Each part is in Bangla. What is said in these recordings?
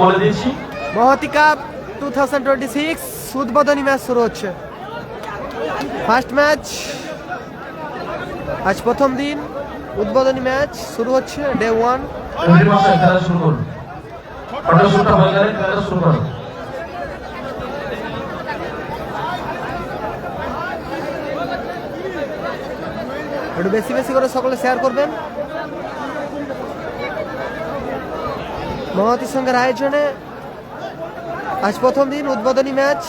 বলে দিয়েছি। মহতি কাপ 2026 উদ্বোধনী ম্যাচ শুরু হচ্ছে। ফার্স্ট ম্যাচ, আজ প্রথম দিন উদ্বোধনী ম্যাচ শুরু হচ্ছে, ডে 1। খেলা শুরু করুন, ফটোশুটটা হয়ে গেলে খেলা শুরু করুন। একটু বেশি বেশি করে সকলে শেয়ার করবেন। মহতি সঙ্গের আয়োজনে আজ প্রথম দিন উদ্বোধনী ম্যাচ,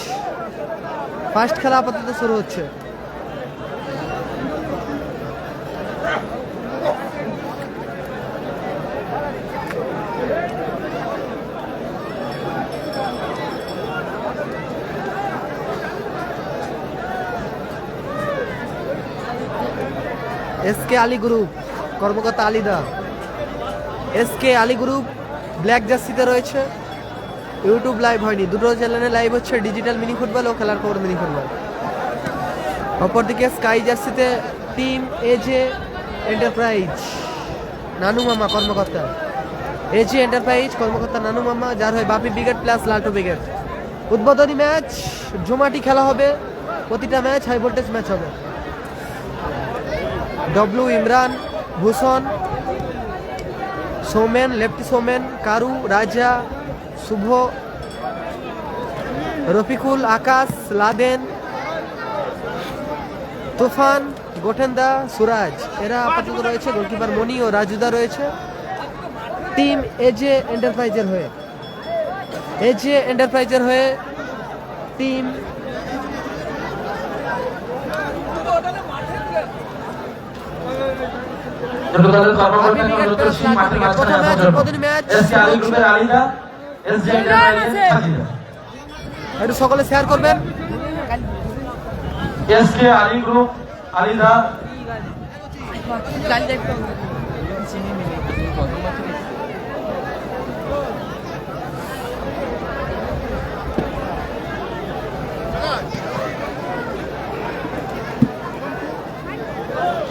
ফার্স্ট খেলা আপাতত শুরু হচ্ছে। এসকে আলী গ্রুপ কর্মকর্তা আলিদা, এসকে আলী গ্রুপ ব্ল্যাক জার্সিতে রয়েছে। ইউটিউব লাইভ হয়নি, দুটো চ্যানেলে লাইভ হচ্ছে, ডিজিটাল মিনি ফুটবল ও খেলার খবর মিনি ফুটবল। অপরদিকে স্কাই জার্সিতে টিম এজে এন্টারপ্রাইজ, নানু মামা কর্মকর্তা, এজে এন্টারপ্রাইজ কর্মকর্তা নানু মামা, যার হয় বাপি ব্রিগেড প্লাস লালটু ব্রিগেড। উদ্বোধনী ম্যাচ জমাটি খেলা হবে, প্রতিটা ম্যাচ হাই ভোল্টেজ ম্যাচ হবে। ডব্লু, ইমরান, ভূষণ, সৌমেন, লেফটি সৌমেন, কারু, রাজা, শুভ, রফিকুল, আকাশ, লাদেন, তুফান, গোটেন্দা, সুরাজ, এরা আপাতত রয়েছে। গোলকিপার মনি ও রাজুদা রয়েছে। টিম এজে এন্টারপ্রাইজের হয়ে, এজে এন্টারপ্রাইজের হয়ে টিম একটু সকলে শেয়ার করবেন। এসকে আলী গ্রুপ আলিদা,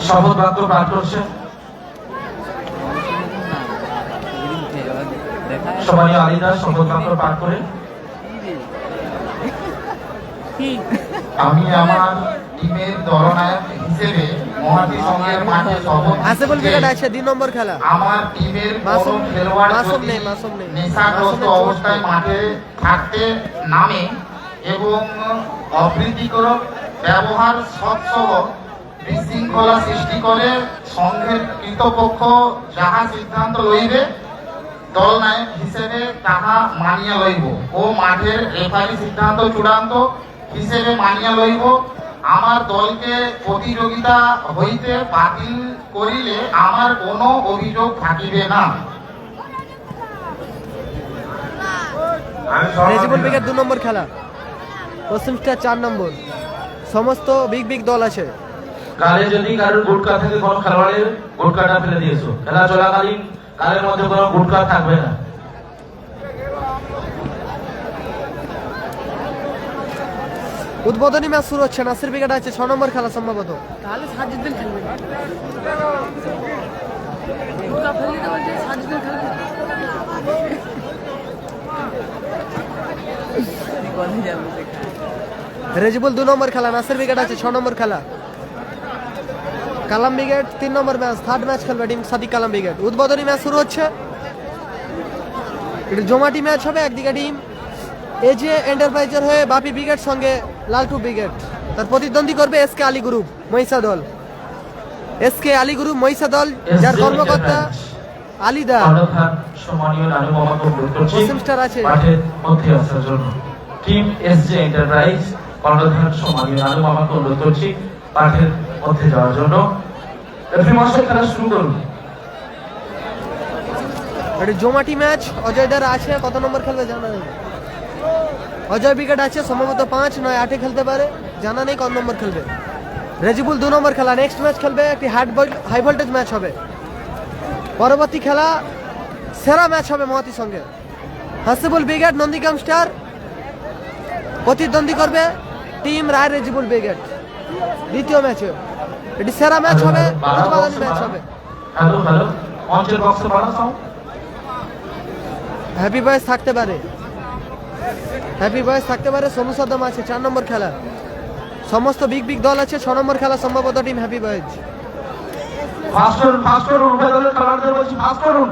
শপথ বাক্য পাঠ করছে। সবাই আলিদা শপথ বাক্য পাঠ করে। আমি আমার টিমের দলনায়ক হিসেবে মহাতি সঙ্গের মাঠে শপথ আছে 2 নম্বর খেলা। আমার টিমের কোনো খেলোয়াড় যদি নেশাগ্রস্ত অবস্থায় মাঠে থাকতে নামে এবং অপ্রীতিকর ব্যবহার সৎসহ বিশৃঙ্খলা সৃষ্টি করে, সংঘের কৃতপক্ষ যাহা সিদ্ধান্ত লইবে দলনায়ক হিসেবে তাহা মানিয়া লইব ও মাঠের রেফারি সিদ্ধান্ত চূড়ান্ত হিসেবে মানিয়া লইব। আমার দলকে প্রতিযোগিতা হইতে বাতিল করিলে আমার কোনো অভিযোগ থাকিবে না। রেজিবল ব্রিগেড 2 নম্বর খেলা, পশ্চিম স্টার 4 নম্বর। সমস্ত বিগ বিগ দল আছে। কালে যদি কারোর গুটকা থেকে কোনো খেলোয়াড়ের গুটকাটা ফেলে দিয়েছো, খেলা চলাকালীন কালের মধ্যে কোনো গুটকা থাকবে না। উদ্বোধনী ম্যাচ শুরু হচ্ছে। নাসির ব্রিগেড আছে 6 নম্বর খেলা সম্ভবত। তাহলে সাজিদুল খেলবে, গুটকা ফেলে দিতে বলছে, সাজিদুল খেলবে। রেজিবুল 2 নম্বর খেলা, নাসির ব্রিগেড আছে 6 নম্বর খেলা। কালাম ব্রিগেড 3 নম্বর ম্যাচ, থার্ড ম্যাচ খেলবে টিম সাদিক কালাম ব্রিগেড। উদ্বোধনী ম্যাচ শুরু হচ্ছে, এটা জমাটি ম্যাচ হবে। একদিকে টিম এজে এন্টারপ্রাইজের হয়ে বাপি ব্রিগেড সঙ্গে লালটু ব্রিগেড, তার প্রতিদ্বন্দ্বী করবে এসকে আলী গ্রুপ মহিষা দল। এসকে আলী গ্রুপ মহিষা দল, যার কর্মকর্তা আলিদা। পশ্চিম স্টার আছে মাঠের মধ্যে আসার জন্য টিম এসজে এন্টারপ্রাইজ কর্ণধার সম্মানীয় নানু মামাকে অনুরোধ করছি মাঠের মধ্যে যাওয়ার জন্য। রেফারি মশাই খেলা শুরু করুন। এটা জমাটি ম্যাচ। অজয় দার আছে, কত নম্বর খেলবে জানা নেই। অজয় ব্রিগেড আছে সম্ভবত 5 নয় 8-এ খেলতে পারে, জানা নেই কোন নম্বর খেলবে। রেজিবুল 2 নম্বর খেলা, নেক্সট ম্যাচ খেলবে, একটি হাই ভোল্টেজ ম্যাচ হবে। পরবর্তী খেলা সেরা ম্যাচ হবে মহাতির সঙ্গে। হাসিবুল ব্রিগেড নন্দীগ্রাম স্টার প্রতিদ্বন্দ্বী করবে টিম রায় রেজিবুল ব্রিগেড। দ্বিতীয় ম্যাচে এটি সেরা ম্যাচ হবে, উদ্বোধনী ম্যাচ হবে। হ্যালো হ্যালো, মঞ্চের বক্সে বাড়াও সাউন্ড। হ্যাপি বয়েস থাকতে পারে, হ্যাপি বয়েস থাকতে পারে। সোনু সাদ্দাম আছে 4 নম্বর খেলা। সমস্ত বিগ বিগ দল আছে 6 নম্বর খেলা সম্ভবত টিম হ্যাপি বয়েজ। ফাস্ট করুন উভয় দলের খেলোয়াড়দের বলছি ফাস্ট করুন।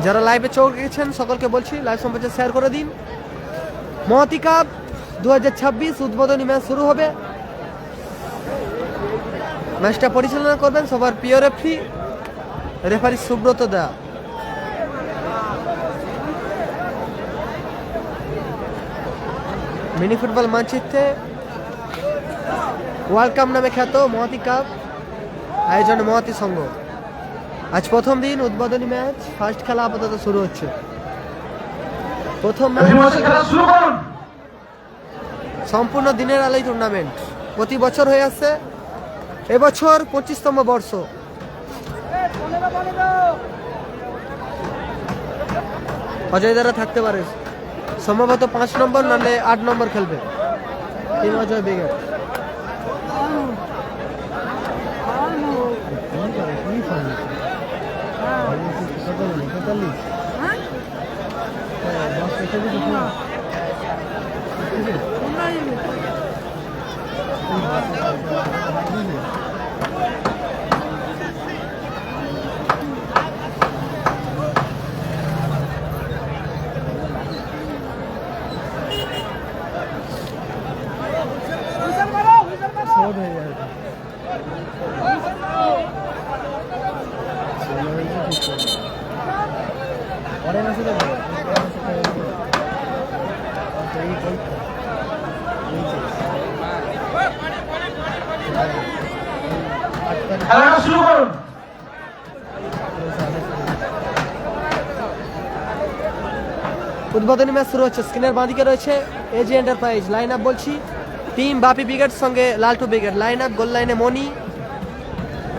যারা লাইভে চোখ রেখেছেন সকলকে বলছি লাইভ সম্প্রচার শেয়ার করে দিন। মহাতি কাপ 2026 উদ্বোধনী ম্যাচ শুরু হবে। ম্যাচটা পরিচালনা করবেন সবার প্রিয় রেফারি সুব্রত দা। মিনি ফুটবল মানচিত্রে ওয়ার্ল্ড কাপ নামে খ্যাত মহাতি কাপ আয়োজনে মহাতি সংঘ। আজ প্রথম দিন উদ্বোধনী ম্যাচ, ফার্স্ট খেলা আপাতত শুরু হচ্ছে। প্রথম ম্যাচ সম্পূর্ণ দিনের আলোয় টুর্নামেন্ট প্রতি বছর হয়ে আসছে, এবছর 25তম বর্ষ। অজয় দ্বারা থাকতে পারে, সম্ভবত 5 নম্বর নাহলে 8 নম্বর খেলবে টিম অজয় ব্রিগেড। খেলাটা শুরু করুন। উদ্বোধনী ম্যাচ শুরু হচ্ছে। স্ক্রিনের বাঁদিকে রয়েছে এজি এন্টারপ্রাইজ। লাইন আপ বলছি, টিম বাপি ব্রিগেড সঙ্গে লালটু ব্রিগেড। লাইন আপ, গোল লাইনে মনি,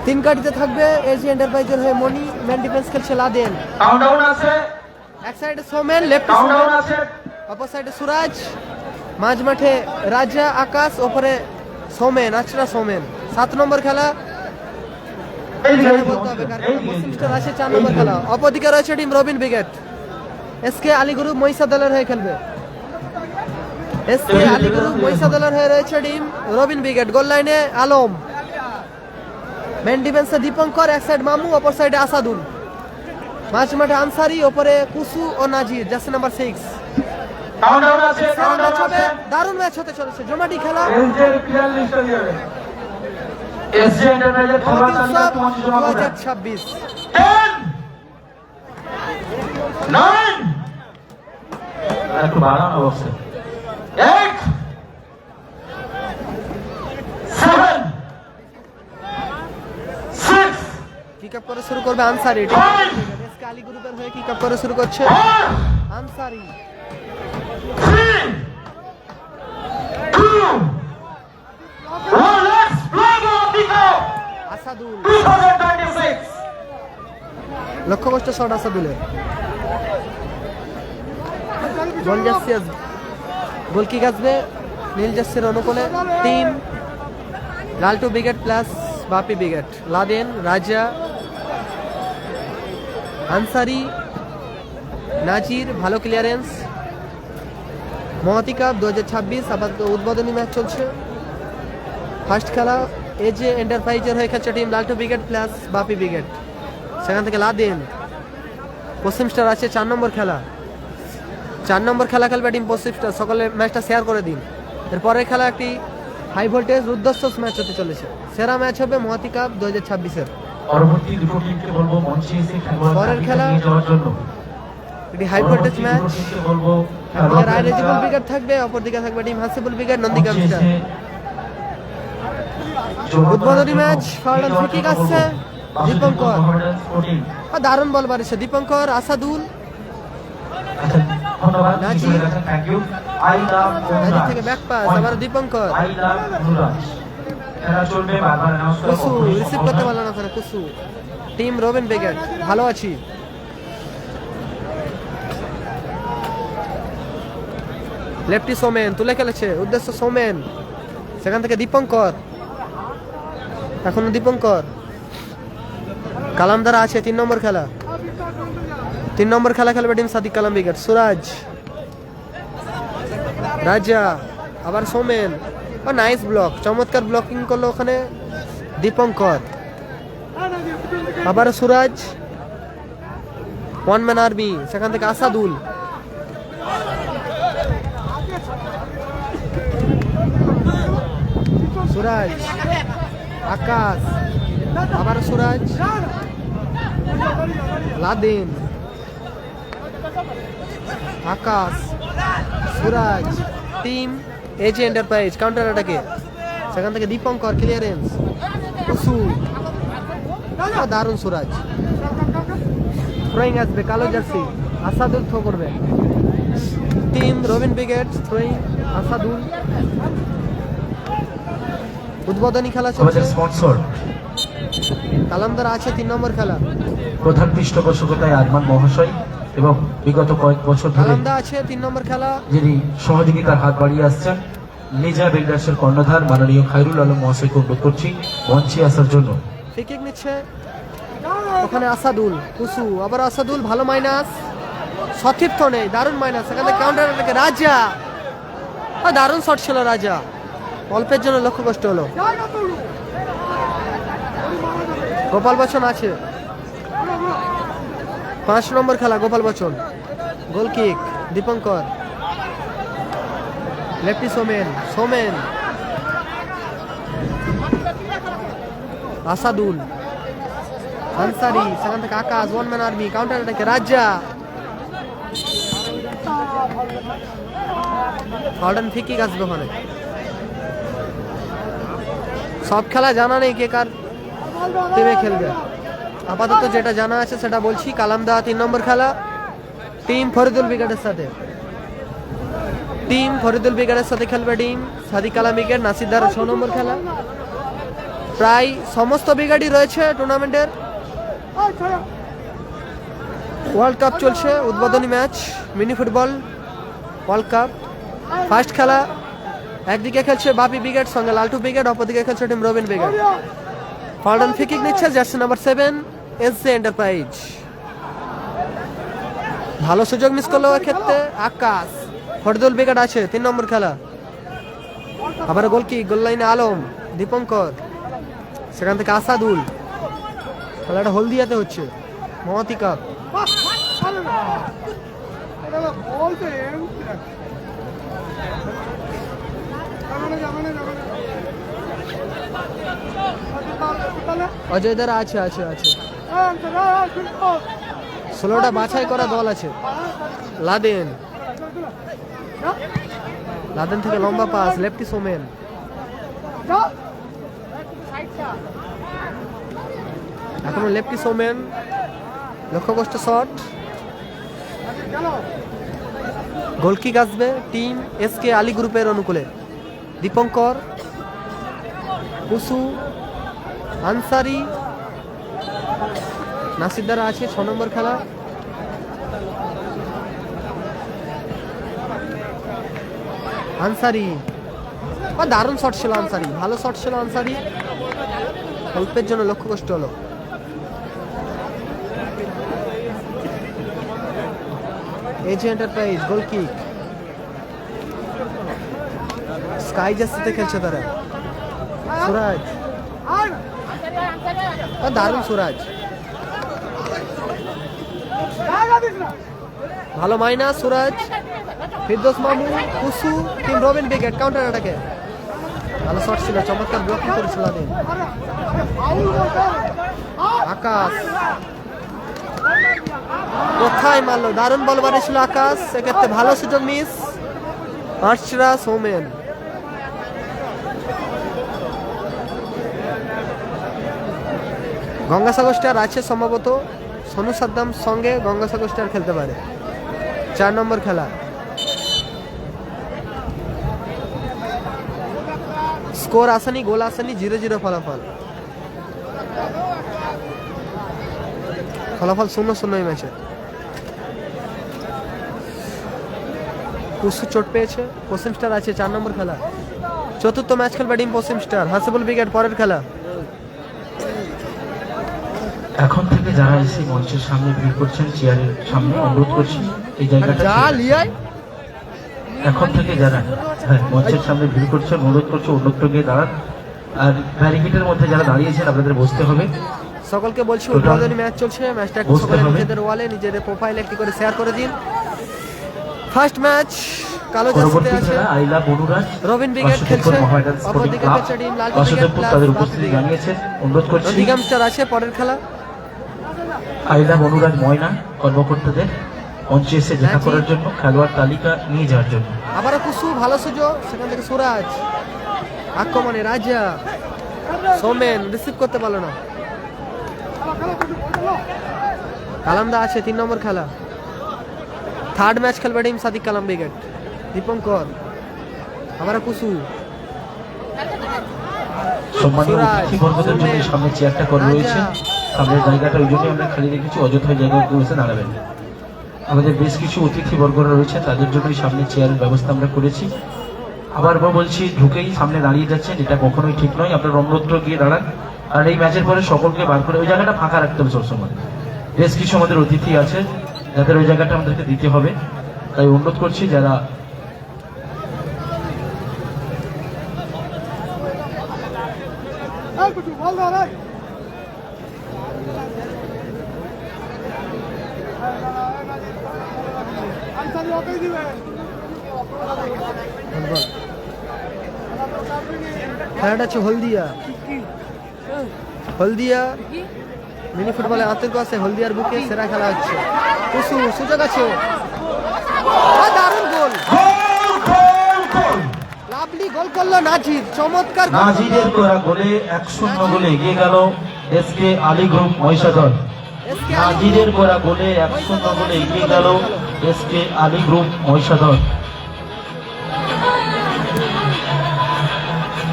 3 কাটিতে থাকবে এজি এন্টারপ্রাইজের হয়ে মনি। ম্যান ডিফেন্স খেলছে লাদেন। কাউন্টডাউন আছে, এক সাইডে সোমেন, লেফট কাউন্টডাউন আছে। অপর সাইডে সুরাজ, মাঝ মাঠে রাজা, আকাশ, ওপরে সোমেন, আচরা সোমেন। 7 নম্বর খেলা বলতে হবে মুসলিম স্টার আছে 4 নম্বর খেলা। অপরদিকে রয়েছে team Rabin brigade. S K Ali group Mahisha দলের হয়ে খেলবে। এসকে আলী গ্রুপ মহিষা দলের হয়ে রয়েছে টিম রবিন ব্রিগেড। গোল লাইনে আলম, মেন ডিফেন্সে দীপঙ্কর, এক সাইড মামু, অপর সাইডে আসাদুল। মাঝ মাঠে আনসারি, ওপরে কুসু ও নাজির, জার্সি নাম্বার 6। কাউন্টডাউন আছে, কাউন্টডাউন আছে। দারুণ ম্যাচ হতে চলেছে, জমাটি খেলা। এসজে এন্টারপ্রাইজের খেলা তালিকা তোমার জমা করুন। 2026 10 9 একটু বাড়ানো অবশ্যই 8 7 6 কিক আপ করে শুরু করবে আনসারি। এসকে আলী গ্রুপের হয়ে কিক আপ করে শুরু করছে Ansari. 3 2 1 let's play Bigo Asadul 2026 লক্ষ্য কষ্ট শট আসাদুলের। গোল জার্সি আসবে, গোল কিক আসবে নীল জার্সির অনুকূলে। Team Laltu brigade plus Bapi brigade. Laden, রাজা, আনসারি, নাজির, ভালো ক্লিয়ারেন্স। মহাতি কাপ 2026 আপাতত উদ্বোধনী ম্যাচ চলছে। ফার্স্ট খেলা এজে এন্টারপ্রাইজের হয়ে খেলছে team Laltu brigade plus Bapi brigade. সেখান থেকে লাদেন, পশ্চিম স্টার আছে 4 নম্বর খেলা। 4 নম্বর খেলা খেলবে টিম পশ্চিম স্টার। সকলে ম্যাচটা শেয়ার করে দিন। এরপরের খেলা একটি হাই ভোল্টেজ রুদ্ধশ্বাস ম্যাচ হতে চলেছে। সেরা ম্যাচ হবে মহাতি কাপ 2026-এর। পরবর্তী দুটো টিমকে বলবো মঞ্চে এসে পরের খেলা নিয়ে যাওয়ার জন্য। এটি হাই ভোল্টেজ ম্যাচ। টিমকে বলবো একদিকে রায়রেজিবল ব্রিগেড থাকবে, অপরদিকে থাকবে team Hasibul brigade Nandigram star. উদ্বোধনী ম্যাচ। ফাউল ফ্রি কিক আসছে দীপঙ্কর। দারুণ বল বাড়িছে দীপঙ্কর। আসাদুল, ধন্যবাদ Nazir. Thank you. I love Nazir থেকে ব্যাক পাস, আবার দীপঙ্কর। I love নুরাজ। খেলা চলবে, বারবার অ্যানাউন্স করা কুসু রিসিভ করতে পারলো না ওখানে কুসু। টিম রবিন ব্রিগেড ভালো আছি। লেফটি সোমেন তুলে খেলেছে, উদ্দেশ্য সোমেন, সেখান থেকে দীপঙ্কর, এখনো দীপঙ্কর। কালামদার আছে 3 নম্বর খেলা, 3 নম্বর খেলা খেলবে টিম সাদিক কালাম উইকেট। সুরাজ, রাজা, আবার সোমেন, নাইস ব্লক, চমৎকার ব্লকিং করলো ওখানে দীপঙ্কর। আবার সুরাজ, ওয়ান ম্যান আর্মি, সেখান থেকে আসাদুল, সুরাজ, আকাশ, আবার সুরাজ, লাদেন, আকাশ, সুরাজ, টিম এজি এন্টারপ্রাইজ কাউন্টার অ্যাটাকে, সেখান থেকে দীপঙ্কর ক্লিয়ারেন্স, কুসু, দারুণ সুরাজ, থ্রোয়িং আসবে কালো জার্সি, আসাদুল থ্রো করবে, team Rabin brigade throwing, Asadul. উদ্বোধনী খেলা চলছে, আমাদের স্পন্সর কালামদার আছে 3 নম্বর খেলা, প্রধান পৃষ্ঠপোষকতায় আদমান মহাশয় এবং বিগত কয়েক বছর ধরে কালামদা আছে 3 নম্বর খেলা, যিনি সহযোগিতার হাত বাড়িয়ে আসছেন, লিজা বিল্ডার্সের কর্ণধার মাননীয় খায়রুল আলম মহাশয়কে অনুরোধ করছি মঞ্চে আসার জন্য। ফ্রি কিক নিচ্ছে ওখানে আসাদুল, কুসু, আবার আসাদুল, ভালো মাইনাস, সতীর্থ নেই, দারুণ মাইনাস, সেখানে কাউন্টার অ্যাটাকে রাজা, দারুণ শট ছিল রাজা, অল্পের জন্য লক্ষ্য কষ্ট হলো। গোপাল বচ্চন আছে 5 নম্বর খেলা, গোপাল বচ্চন, গোল কিক, দীপঙ্কর, লেফটি সোমেন, সোমেন, আসাদুল, আনসারি, সেখান থেকে আকাশ, ওয়ান ম্যান আর্মি, কাউন্টার অ্যাটাকে রাজা, হল্ডেন ফ্রি কিক আসবে ওখানে। সব খেলা জানা নেই কে কার টিমে খেলবে, আপাতত যেটা জানা আছে সেটা বলছি। কালামদা 3 নম্বর খেলা, টিম ফরিদুল ব্রিগেডের সাথে, টিম ফরিদুল ব্রিগেডের সাথে খেলবে টিম সাদিক কালাম উইকেট। নাসিরদার 6 নম্বর খেলা, প্রায় সমস্ত ব্রিগেডই রয়েছে টুর্নামেন্টের। ওয়ার্ল্ড কাপ চলছে, উদ্বোধনী match, mini football world cup. First খেলা, একদিকে খেলছে বাপি ব্রিগেড সঙ্গে লালটু ব্রিগেড, অপরদিকে খেলছে টিম রবিন ব্রিগেড। ফার্ডন ফ্রি কিক নিচ্ছে জার্সি নাম্বার 7 এসজে এন্টারপ্রাইজ। ভালো সুযোগ মিস করলো ক্ষেত্রে আকাশ, ফরিদুল ব্রিগেড আছে 3 নম্বর খেলা, আবার গোল কিক, গোল লাইনে আলম, দীপঙ্কর, সেখান থেকে আসাদুল, খেলাটা হলদিয়াতে হচ্ছে, মহাতি কাপ। অজয় দ্বারা আছে আছে আছে 16টা বাছাই করা দল আছে। লাদেন, লাদেন থেকে লম্বা পাস, লেফটি সোমেন, এখনো লেফটি সোমেন, লক্ষ্যকষ্ট শট, গোল কিক আসবে টিম এসকে আলী গ্রুপের অনুকূলে। দীপঙ্কর, কুসু, আনসারি, নাসিরদারা আছে 6 নম্বর খেলা, আনসারি, দারুণ শট ছিল আনসারি, ভালো শট ছিল আনসারি, অল্পের জন্য লক্ষ্য কষ্ট হলো। এজি এন্টারপ্রাইজ গোল কিক, স্কাই জার্সিতে খেলছে তারা। সুরাজ, দারুণ সুরাজ, ভালো মাইনা সুরাজ, ফিরদৌস মামু, কুসু, টিম রবিন ব্রিগেড কাউন্টার অ্যাটাকে, ভালো শট ছিল, চমৎকার ব্লকিং করেছিল। আকাশ কোথায় মারলো, দারুণ বল বাড়িয়েছিল আকাশ, সেক্ষেত্রে ভালো সুযোগ মিস। আর্চরা সোমেন, গঙ্গাসাগর স্টার আছে সম্ভবত, সোনু সাদ্দাম সঙ্গে গঙ্গাসাগর স্টার খেলতে পারে। 4 নম্বর খেলা, স্কোর আসেনি, গোল আসেনি, 0-0 ফলাফল, ফলাফল 0-0 এই ম্যাচে। কুসু চোট পেয়েছে। পশ্চিম স্টার আছে 4 নম্বর খেলা। চতুর্থ ম্যাচ খেলবে টিম পশ্চিম স্টার। হাসিবুল ব্রিগেড পরের খেলা। এখন থেকে যারা এসে মঞ্চের সামনে ভিড় করছেন চেয়ারের সামনে অনুরোধ করছি এই জায়গাটা যা ছেড়ে দিন। লিয়াই এখন থেকে যারা মঞ্চের সামনে ভিড় করছেন অনুরোধ করছে অন্যত্র গিয়ে দাঁড়ান। আর ব্যারিকেডের মধ্যে যারা দাঁড়িয়েছেন আপনাদের বসতে হবে। সকলকে বলছি টোটাল উদ্বোধনী ম্যাচ চলছে। ম্যাচটা একটু বুঝতে সকলে হবে। নিজেদের ওয়ালে নিজেদের প্রোফাইলে একটি করে শেয়ার করে দিন। ফার্স্ট ম্যাচ কালো জার্সিতে পরবর্তী আছে খেলা আইলা বনুরাজ রবিন ব্রিগেড বাসুদেবপুর খেলছে। মহামেডান স্পোর্টিং অপরদিকে ক্লাব খেলছে team Laltu brigade Basudebpur plus তাদের বাপি উপস্থিতি ব্রিগেড। জানিয়েছেন। অনুরোধ করছি নন্দীগ্রাম স্টার আছে পরের খেলা। আইলা বনুরাজ ময়না কর্মকর্তাদের মঞ্চে এসে দেখা ম্যাচই- করার জন্য খেলোয়াড় তালিকা নিয়ে যাওয়ার জন্য। আবারও কুসু ভালো সুযোগ, সেখান থেকে সুরাজ আক্রমণে রাজা সোমেন রিসিভ করতে পারলো না। কালামদা আছে 3 নম্বর খেলা। থার্ড ম্যাচ খেলবে টিম সাদিক কালাম ব্রিগেড। দীপঙ্কর আবারও কুসু সম্মানীয় সুরাজ, অতিথিবর্গদের জন্য সোমেন, সামনে চেয়ারটা করা রয়েছে। রাজা। সামনের জায়গাটা ওই জন্যই আমরা খালি রেখেছি, অযথায় জায়গায় বসে দাঁড়াবেন। আমাদের বেশ কিছু অতিথিবর্গরা রয়েছে তাদের জন্যই সামনে চেয়ারের ব্যবস্থা আমরা করেছি। আবার বলছি ঢুকেই সামনে দাঁড়িয়ে যাচ্ছেন এটা কখনোই ঠিক নয়। আপনার অন্যত্র গিয়ে দাঁড়ান। আর এই ম্যাচের পরে সকলকে বার করে ওই জায়গাটা ফাঁকা রাখতে হবে সবসময়। বেশ কিছু আমাদের অতিথি আছে যাদের ওই জায়গাটা আমাদেরকে দিতে হবে, তাই অনুরোধ করছি যারা খেলাটা হচ্ছে হলদিয়া। হলদিয়া মিনি ফুটবলে আতঙ্ক আছে। হলদিয়ার বুকে সেরা খেলা হচ্ছে। কুসু সুযোগ আছে। দারুণ গোল, লাভলি গোল করলো নাজির। চমৎকার গোল করলো। নাজিরের করা গোলে 1-0 গোলে এগিয়ে গেল SK Ali group Mahishadal. SK নাজিরের করা গোলে 1-0 গোলে এগিয়ে গেল এসকে আলী গ্রুপ মহিষাদল।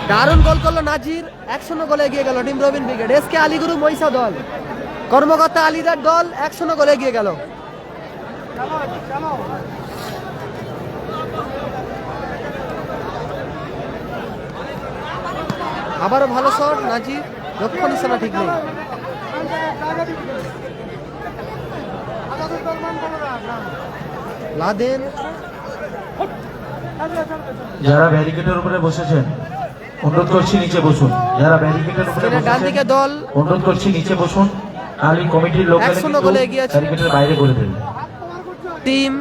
দারুণ গোল করলো নাজির। 1-0 গোলে এগিয়ে গেল টিম রবিন ব্রিগেড। এসকে আলীগুরু মহিষা দল কর্মকর্তা আলীদার দল 1-0 গোলে এগিয়ে গেল। আবারও ভালো শট নাজির, লক্ষ্য নিশানা ঠিক নেই। লাদেন যারা ব্যারিকেডের উপরে বসেছেন অনুরোধ করছি নিচে বসুন। যারা ব্যারিকেডের উপরে স্ক্রিনের ডান দিকে বসেছেন দল অনুরোধ করছি নিচে বসুন। আলী কমিটির লোক 1-0 গোলে এগিয়ে আছে। ব্যারিকেডের বাইরে করে দেবেন। টিম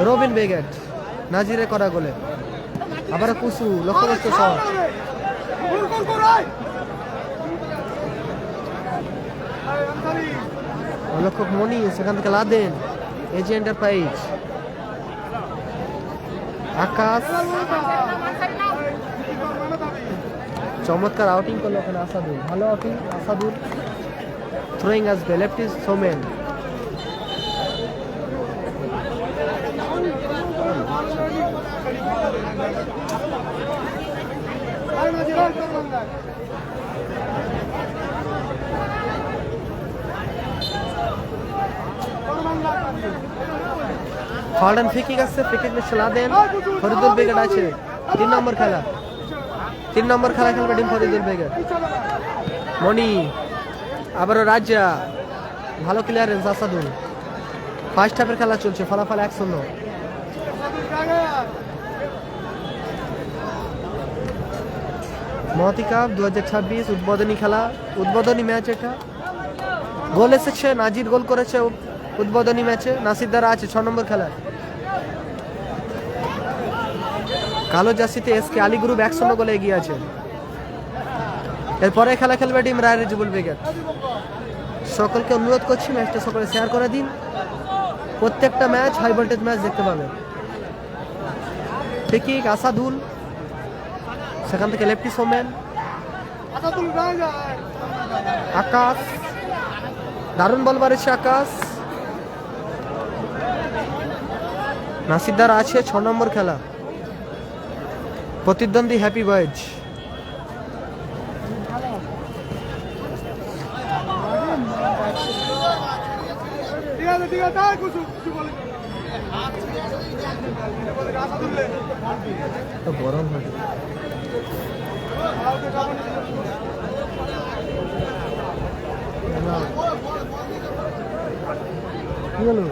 রবিন ব্রিগেড নাজিরে করা গোলে। আবার কুসু লক্ষ্যবস্ত শট। লক্ষ্যক মনি, সেখান থেকে লাদেন এজি এন্টারপ্রাইজ। আকাশ চমৎকার আউটিং করলো ওখানে আসাদুল। ভালো আউটিং আসাদুল। থ্রোয়িং আসবে লেফট ইজ সোমেন। ফল্ডন ফ্রি কিক আসছে। ফ্রি কিক নিচ্ছে লাদেন। ফরিদুল ব্রিগেড আছে 3 নম্বর খেলা। 3 নম্বর খেলা খেলবে টিম ফরিদুল ব্রিগেড। মনি আবারও রাজা, ভালো ক্লিয়ারেন্স আসাদুল। ফার্স্ট হাফের খেলা চলছে, ফলাফল 1-0। মহতি কাপ 2026 উদ্বোধনী খেলা, উদ্বোধনী ম্যাচ এটা। গোল এসেছে, নাজির গোল করেছে উদ্বোধনী ম্যাচে। নাসির দ্বারা আছে 6 নম্বর খেলা। কালো জার্সিতে এসকে আলী গ্রুপ 1-0 গোলে এগিয়ে আছে। এরপরে খেলা খেলবে টিম রায় রিজবুল ব্রিগেড। সকলকে অনুরোধ করছি ম্যাচটা সকলে শেয়ার করে দিন। প্রত্যেকটা ম্যাচ হাই ভোল্টেজ ম্যাচ দেখতে পাবেন। ঠিক আসাদুল, সেখান থেকে লেফটি সোমেন। আকাশ দারুণ বল বাড়িয়েছে আকাশ। নাসিরদার আছে 6 নম্বর খেলা। প্রতিদ্বন্দ্বী হ্যাপি বয়েজ। তো গরম হয় কি হলো?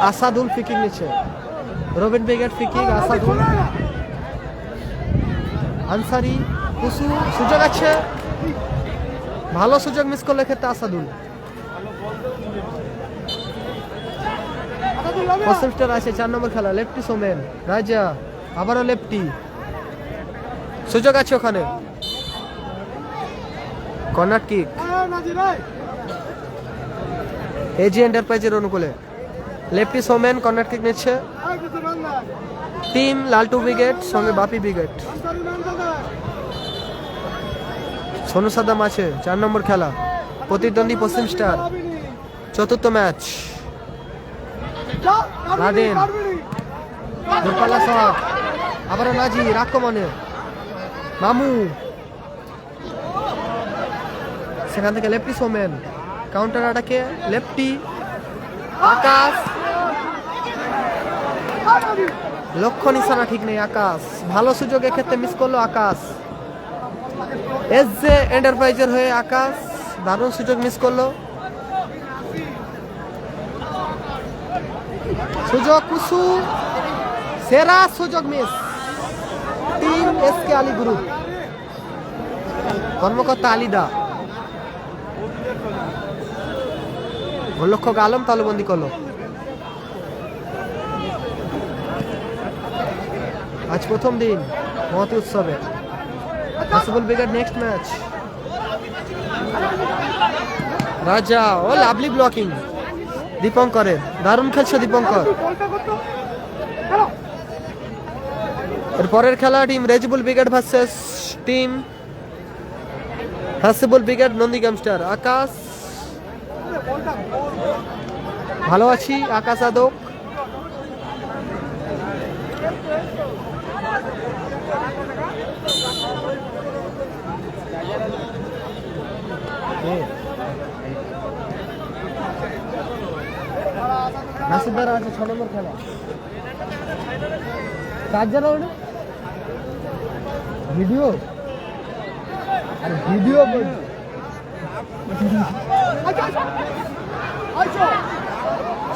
আসাদুল ফিকিং নিচ্ছে, রবিন ব্রিগেড ফিকিং, আসাদুল, আনসারি, কুসু, সুযোগ আছে, ভালো সুযোগ মিস করলে ক্ষেত্রে আসাদুল। পশ্চিম স্টার আছে 4 নম্বর খেলা, লেফটি সোমেন, রাজা, আবারও লেফটি, সুযোগ আছে ওখানে, কর্নার কিক, এজি এন্টারপ্রাইজের অনুকূলে, লেফটি সোমেন কর্নার কিক নিচ্ছে, টিম লালটু ব্রিগেড সঙ্গে বাপি ব্রিগেড, সোনু সাদাম আছে 4 নম্বর খেলা, প্রতিদ্বন্দ্বী পশ্চিম স্টার, চতুর্থ ম্যাচ, লাদেন, দূরপাল্লা শট, আবারও নাজি, রাক্কমনে, মামু, সেখান থেকে লেফটি সোমেন, কাউন্টার অ্যাটাকে লেফটি, আকাশ, লক্ষ্য নিশানা ঠিক নেই আকাশ, ভালো সুযোগ এক্ষেত্রে মিস করলো আকাশ, এসজে এন্টারপ্রাইজের হয়ে আকাশ দারুণ সুযোগ মিস করলো, সুযোগ কুসু, সেরা সুযোগ miss, team S K Ali group, কর্মকর্তা আলিদা, গোলরক্ষক আলম তালুবন্দি করলো। আজ প্রথম দিন মহতি উৎসবে, হাসিবুল ব্রিগেড নেক্সট ম্যাচ, রাজা, ও লাভলি ব্লকিং, দীপঙ্করের দারুণ খেলছে দীপঙ্কর। এর পরের খেলা team Rejibul brigade versus team Hasibul brigade Nandigram star, Akash, ভালো আছি, আকাশ আদক, নাসিরদার আছে 6 নম্বর খেলা, চার্জার ভিডিও, আর ভিডিও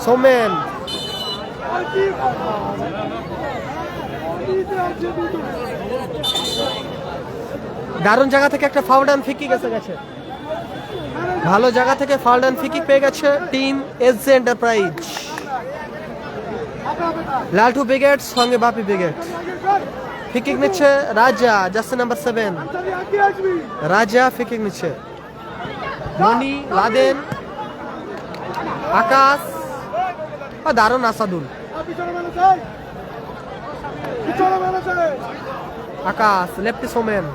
সোমেন, দারুণ জায়গা থেকে একটা ফাউল অ্যান্ড ফ্রি কিক এসে গেছে, ভালো জায়গা থেকে ফাউল অ্যান্ড ফ্রি কিক পেয়ে গেছে টিম এসজে এন্টারপ্রাইজ, লালটু ব্রিগেড সঙ্গে বাপি ব্রিগেড, ফ্রি কিক নিচ্ছে রাজা, জার্সি নাম্বার 7, রাজা ফ্রি কিক নিচ্ছে, মনি, লাদেন, আকাশ, দারুণ আসাদুল, আকাশ, লেফটি সোমেন,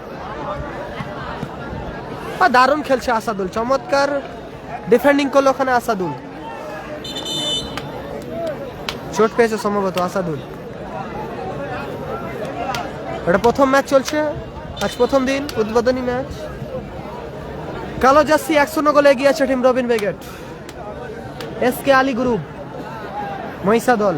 দারুণ খেলছে আসাদুল, চমৎকার ডিফেন্ডিং করলো ওখানে আসাদুল, চোট পেয়েছে সম্ভবত আসাদুল। এটা প্রথম ম্যাচ চলছে, আজ প্রথম দিন উদ্বোধনী ম্যাচ, কালো জার্সি 1-0 গোলে এগিয়ে আছে team Rabin brigade, S K Ali group Mahisha দল,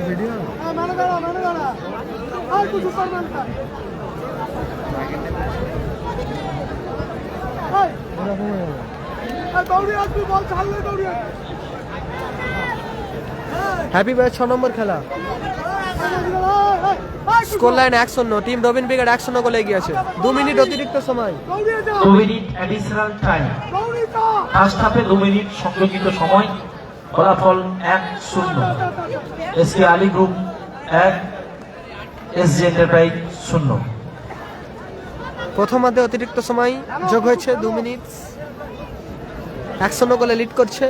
ভিডিও হ্যাপি ব্যাচ 6 নম্বর খেলা, score line 1-0, team Rabin brigade 1-0 গোলে এগিয়ে আছে, 2 মিনিট অতিরিক্ত সময়, 2 মিনিট অ্যাডিশনাল টাইম, ফার্স্ট হাফে 2 মিনিট সংযোজিত সময়, ফলাফল 1-0, SK Ali group 1, SJ enterprise 0। প্রথমার্ধে অতিরিক্ত সময় যোগ হয়েছে 2 মিনিট, 1-0 গোলে লিড করছে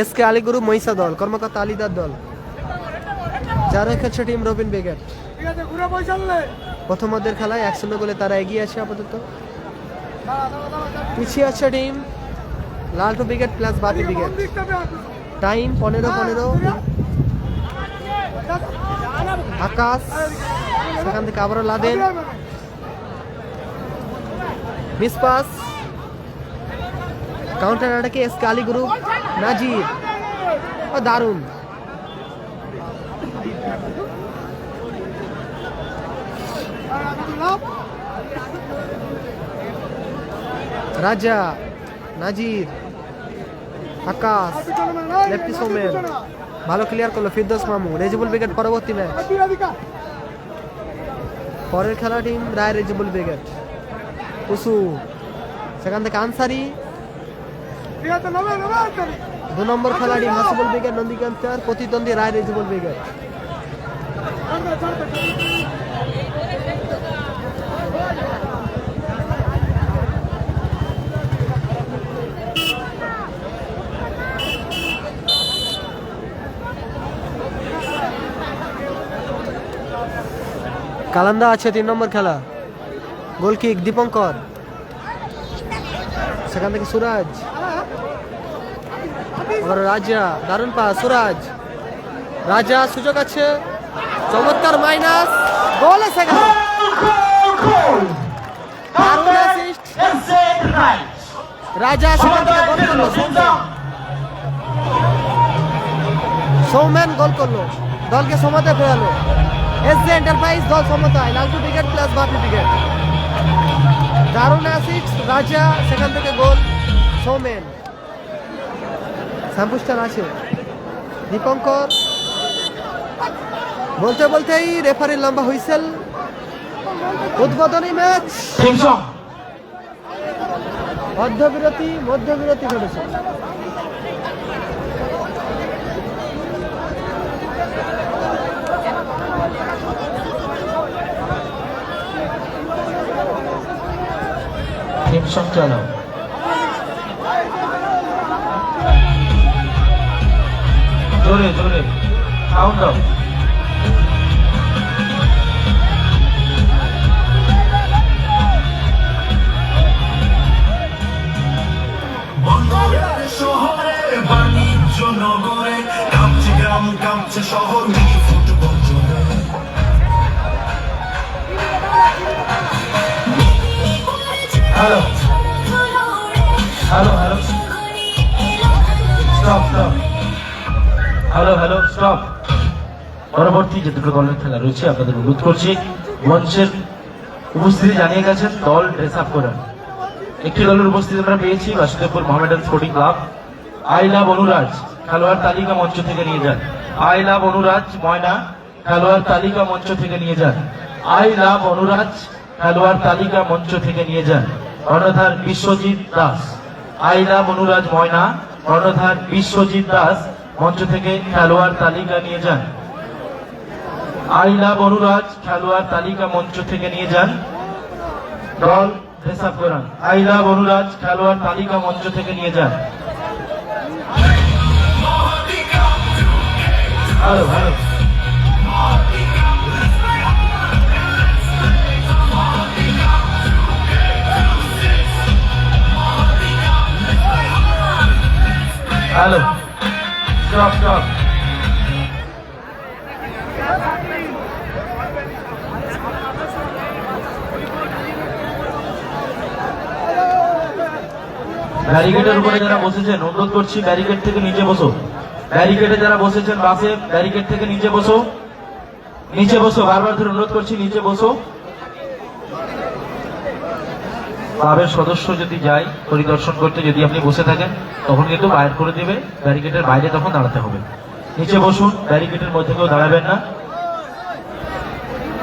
এসকে আলী গ্রুপ মহিষা দল, কর্মকর্তা আলিদার দল, যার খেলছে টিম রবিন ব্রিগেড। প্রথমার্ধের খেলায় 1-0 গোলে তারা এগিয়ে আছে, আপাতত পিছিয়ে আছে team Laltu brigade plus Bapi brigade, time 15-15, Akash, সেখান থেকে আবারও লাদেন, মিস পাস, কাউন্টার অ্যাটাকে এসকে আলী গ্রুপ, নাজির, দারুণ। রাজা, নাজির, আকাশ, লেফটি সোমেন, ভালো ক্লিয়ার করলো ফিরদৌস মামু। রেজিবুল ব্রিগেড পরবর্তী ম্যাচ, পরের খেলা টিম রায় রেজিবুল ব্রিগেড। উসু, সেখান থেকে আনসারি, 2 নম্বর খেলাড়ি হাসিবুল ব্রিগেড নন্দীগ্রাম, প্রতিদ্বন্দ্বী রায় রেজিবুল ব্রিগেড। কালান্দা আছে 3 নম্বর খেলা, গোলকিক দীপঙ্কর, সেখান থেকে সুরাজ, আবার রাজা, দারুণ পাস সুরাজ, রাজা সুযোগ আছে, চমৎকার মাইনাস, গোল সেখানে, দারুণ অ্যাসিস্ট, রাজা সেখান থেকে গোল করলো, সৌমেন গোল করলো, দলকে সমতায় ফেরালো। এসজে এন্টারপ্রাইজ দল সমতায়, লালটু ব্রিগেড প্লাস বাপি ব্রিগেড। দারুণ অ্যাসিস্ট, রাজা সেখান থেকে গোল, সৌমেন, শ্যাম্পুস্টার আছে, দীপঙ্কর, বলতে বলতেই রেফারির লম্বা হুইসেল, উদ্বোধনী ম্যাচ, মধ্যবিরতি ঘটেছে। চালাও জোরে জোরে সাউন্ড দাও। শহরের বাণিজ্য নগরে কাঁপছে গ্রাম, কাঁপছে শহর, মিনি ফুটবল জোরে। Hello hello hello stop stop, hello hello stop. পরবর্তী যে দুটো দলের খেলা রয়েছে আপনাদের অনুরোধ করছি মঞ্চের উপস্থিতি জানিয়ে গেছেন দল ড্রেস আপ করেন। একটি দলের উপস্থিতি আমরা পেয়েছি Basudebpur Mohammedan sporting club. I love Anuraj খেলোয়াড় তালিকা মঞ্চ থেকে নিয়ে যান। আই লাভ অনুরাজ ময়না খেলোয়াড় তালিকা মঞ্চ থেকে নিয়ে যান। আই লাভ অনুরাজ খেলোয়াড় তালিকা মঞ্চ থেকে নিয়ে যান। কর্ণধার বিশ্বজিৎ দাস। আই লাভ অনুরাজ ময়না, কর্ণধার বিশ্বজিৎ দাস মঞ্চ থেকে খেলোয়াড় তালিকা নিয়ে যান। আই লাভ অনুরাজ খেলোয়াড় তালিকা মঞ্চ থেকে নিয়ে যান। দল ড্রেস আপ করান। আই লাভ অনুরাজ খেলোয়াড় তালিকা মঞ্চ থেকে নিয়ে যান। Hello hello hello stop stop. ব্যারিকেডের উপরে যারা বসেছেন অনুরোধ করছি ব্যারিকেড থেকে নিচে বসো। ব্যারিকেডে যারা বসেছেন বাসে ব্যারিকেড থেকে নিচে বসো, নিচে বসো, বারবার ধরে অনুরোধ করছি নিচে বসো। ক্লাবের সদস্য যদি যায় পরিদর্শন করতে, যদি আপনি বসে থাকেন তখন কিন্তু বাইর করে দেবে, ব্যারিকেডের বাইরে তখন দাঁড়াতে হবে। নিচে বসুন, ব্যারিকেডের মধ্যে কেউ দাঁড়াবেন না।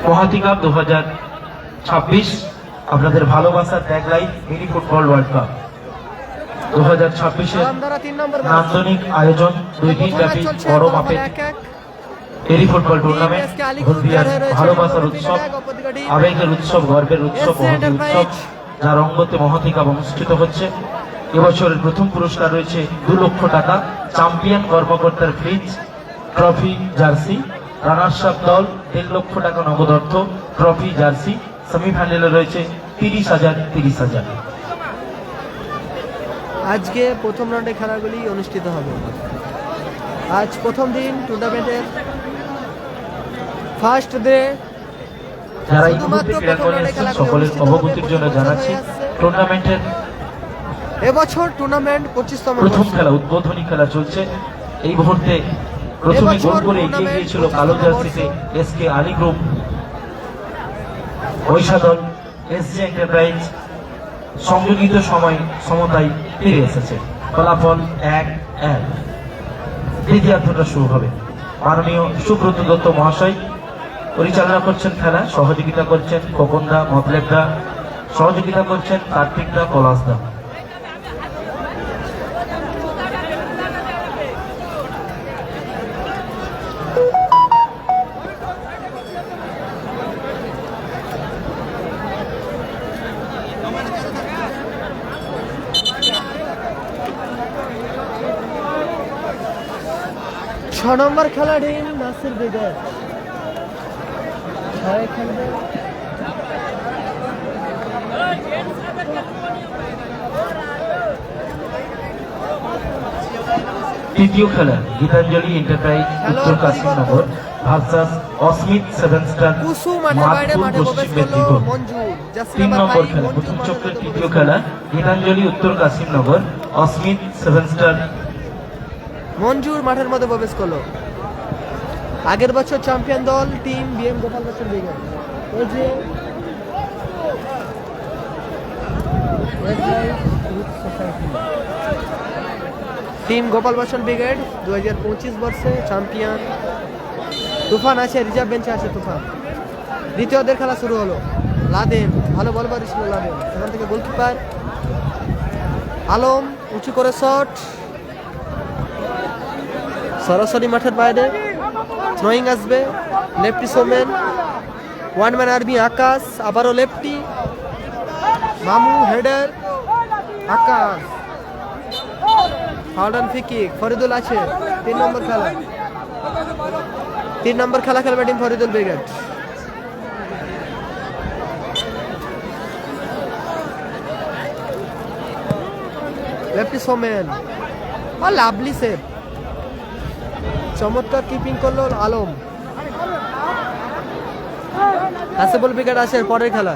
মহাতি কাপ 2026 আপনাদের ভালোবাসার tagline mini football world cup 2026-এর নান্দনিক আয়োজন, 2 দিন ব্যাপী বড় মাপের এরি ফুটবল টুর্নামেন্ট, হলদিয়ার ভালোবাসার উৎসব, আবেগের উৎসব, গর্বের উৎসব, মহতি উৎসব, যার অঙ্গতে মহতি কাপ অনুষ্ঠিত হচ্ছে। এবছরের প্রথম পুরস্কার রয়েছে 2 লক্ষ টাকা, চ্যাম্পিয়ন কর্মকর্তার fridge, trophy, jersey. Runners up দল 1.5 লক্ষ টাকা নগদ অর্থ, ট্রফি, জার্সি। সেমিফাইনালে রয়েছে 30,000। আজকে প্রথম রাউন্ডে খেলাগুলি অনুষ্ঠিত হবে। আজ প্রথম দিন টুর্নামেন্টের ফার্স্ট ডে যারা এই শুধুমাত্র মুহূর্তে ক্রীড়াঙ্গনে প্রথম এসেছেন রাউন্ডে সকলের খেলাগুলি অবগতির জন্য অনুষ্ঠিত জানাচ্ছি হয়ে আসছে। টুর্নামেন্টের এবছর টুর্নামেন্ট 25তম প্রথম বর্ষ। খেলা উদ্বোধনী খেলা চলছে এই মুহূর্তে। প্রথমে এবছর গোল করে এগিয়ে টুর্নামেন্ট গিয়েছিল 25তম কালো বর্ষ। জার্সিতে এসকে আলী গ্রুপ। ঐশা দল এসজে এন্টারপ্রাইজ সংযোজিত সময় সমতায় ফিরে এসেছে। ফলাফল 1-1। দ্বিতীয়ার্ধটা শুরু হবে। মাননীয় সুব্রত দত্ত মহাশয় পরিচালনা করছেন খেলা, সহযোগিতা করছেন খোকনদা, মতলেবদা, সহযোগিতা করছেন কার্তিকদা, পলাশদা। ছ নম্বর খেলা টিম নাসির বেগম ছয় খেলবে। তৃতীয় খেলা গীতাঞ্জলি এন্টারপ্রাইজ উত্তর কাশিমনগর ভার্সাস অস্মিত সেভেন স্টার কুসু মাঠের বাইরে মাদপুর মাঠে পশ্চিম প্রবেশ করলো মেদিনীপুর। মঞ্জু। জার্সি 3 নাম্বার নম্বর 5 খেলা মঞ্জু প্রথম মাঠের চক্রের মধ্যে তৃতীয় প্রবেশ খেলা গীতাঞ্জলি উত্তর কাশিমনগর অস্মিত সেভেন স্টার। মঞ্জুর মাঠের মধ্যে প্রবেশ করলো। আগের বছর চ্যাম্পিয়ন দল টিম বিএম গোপাল বচ্চন বেগম। এই যে টিম গোপাল বচ্চন ব্রিগেড 2025 বর্ষে চ্যাম্পিয়ন। তুফান আছে, রিজার্ভ বেঞ্চে আছে তুফান। দ্বিতীয়দের খেলা শুরু হলো। লাদেন ভালো বল ছিল লাদেন, সেখান থেকে গোলকিপার আলম উঁচু করে শট সরাসরি মাঠের বাইরে। থ্রোয়িং আসবে, lefty Somen, one man army Akash, আবারও লেফটি মামু, হেডার আকাশ, ফাউডান ফিকিক। ফরিদুল আছে 3 নম্বর খেলা। 3 নম্বর খেলা খেলবে team Faridul brigade. Lefty Somen আর লাভলি সেভ, চমৎকার কিপিং করলো আলম। হাসিবুল ব্রিগেড আছে পরের খেলা।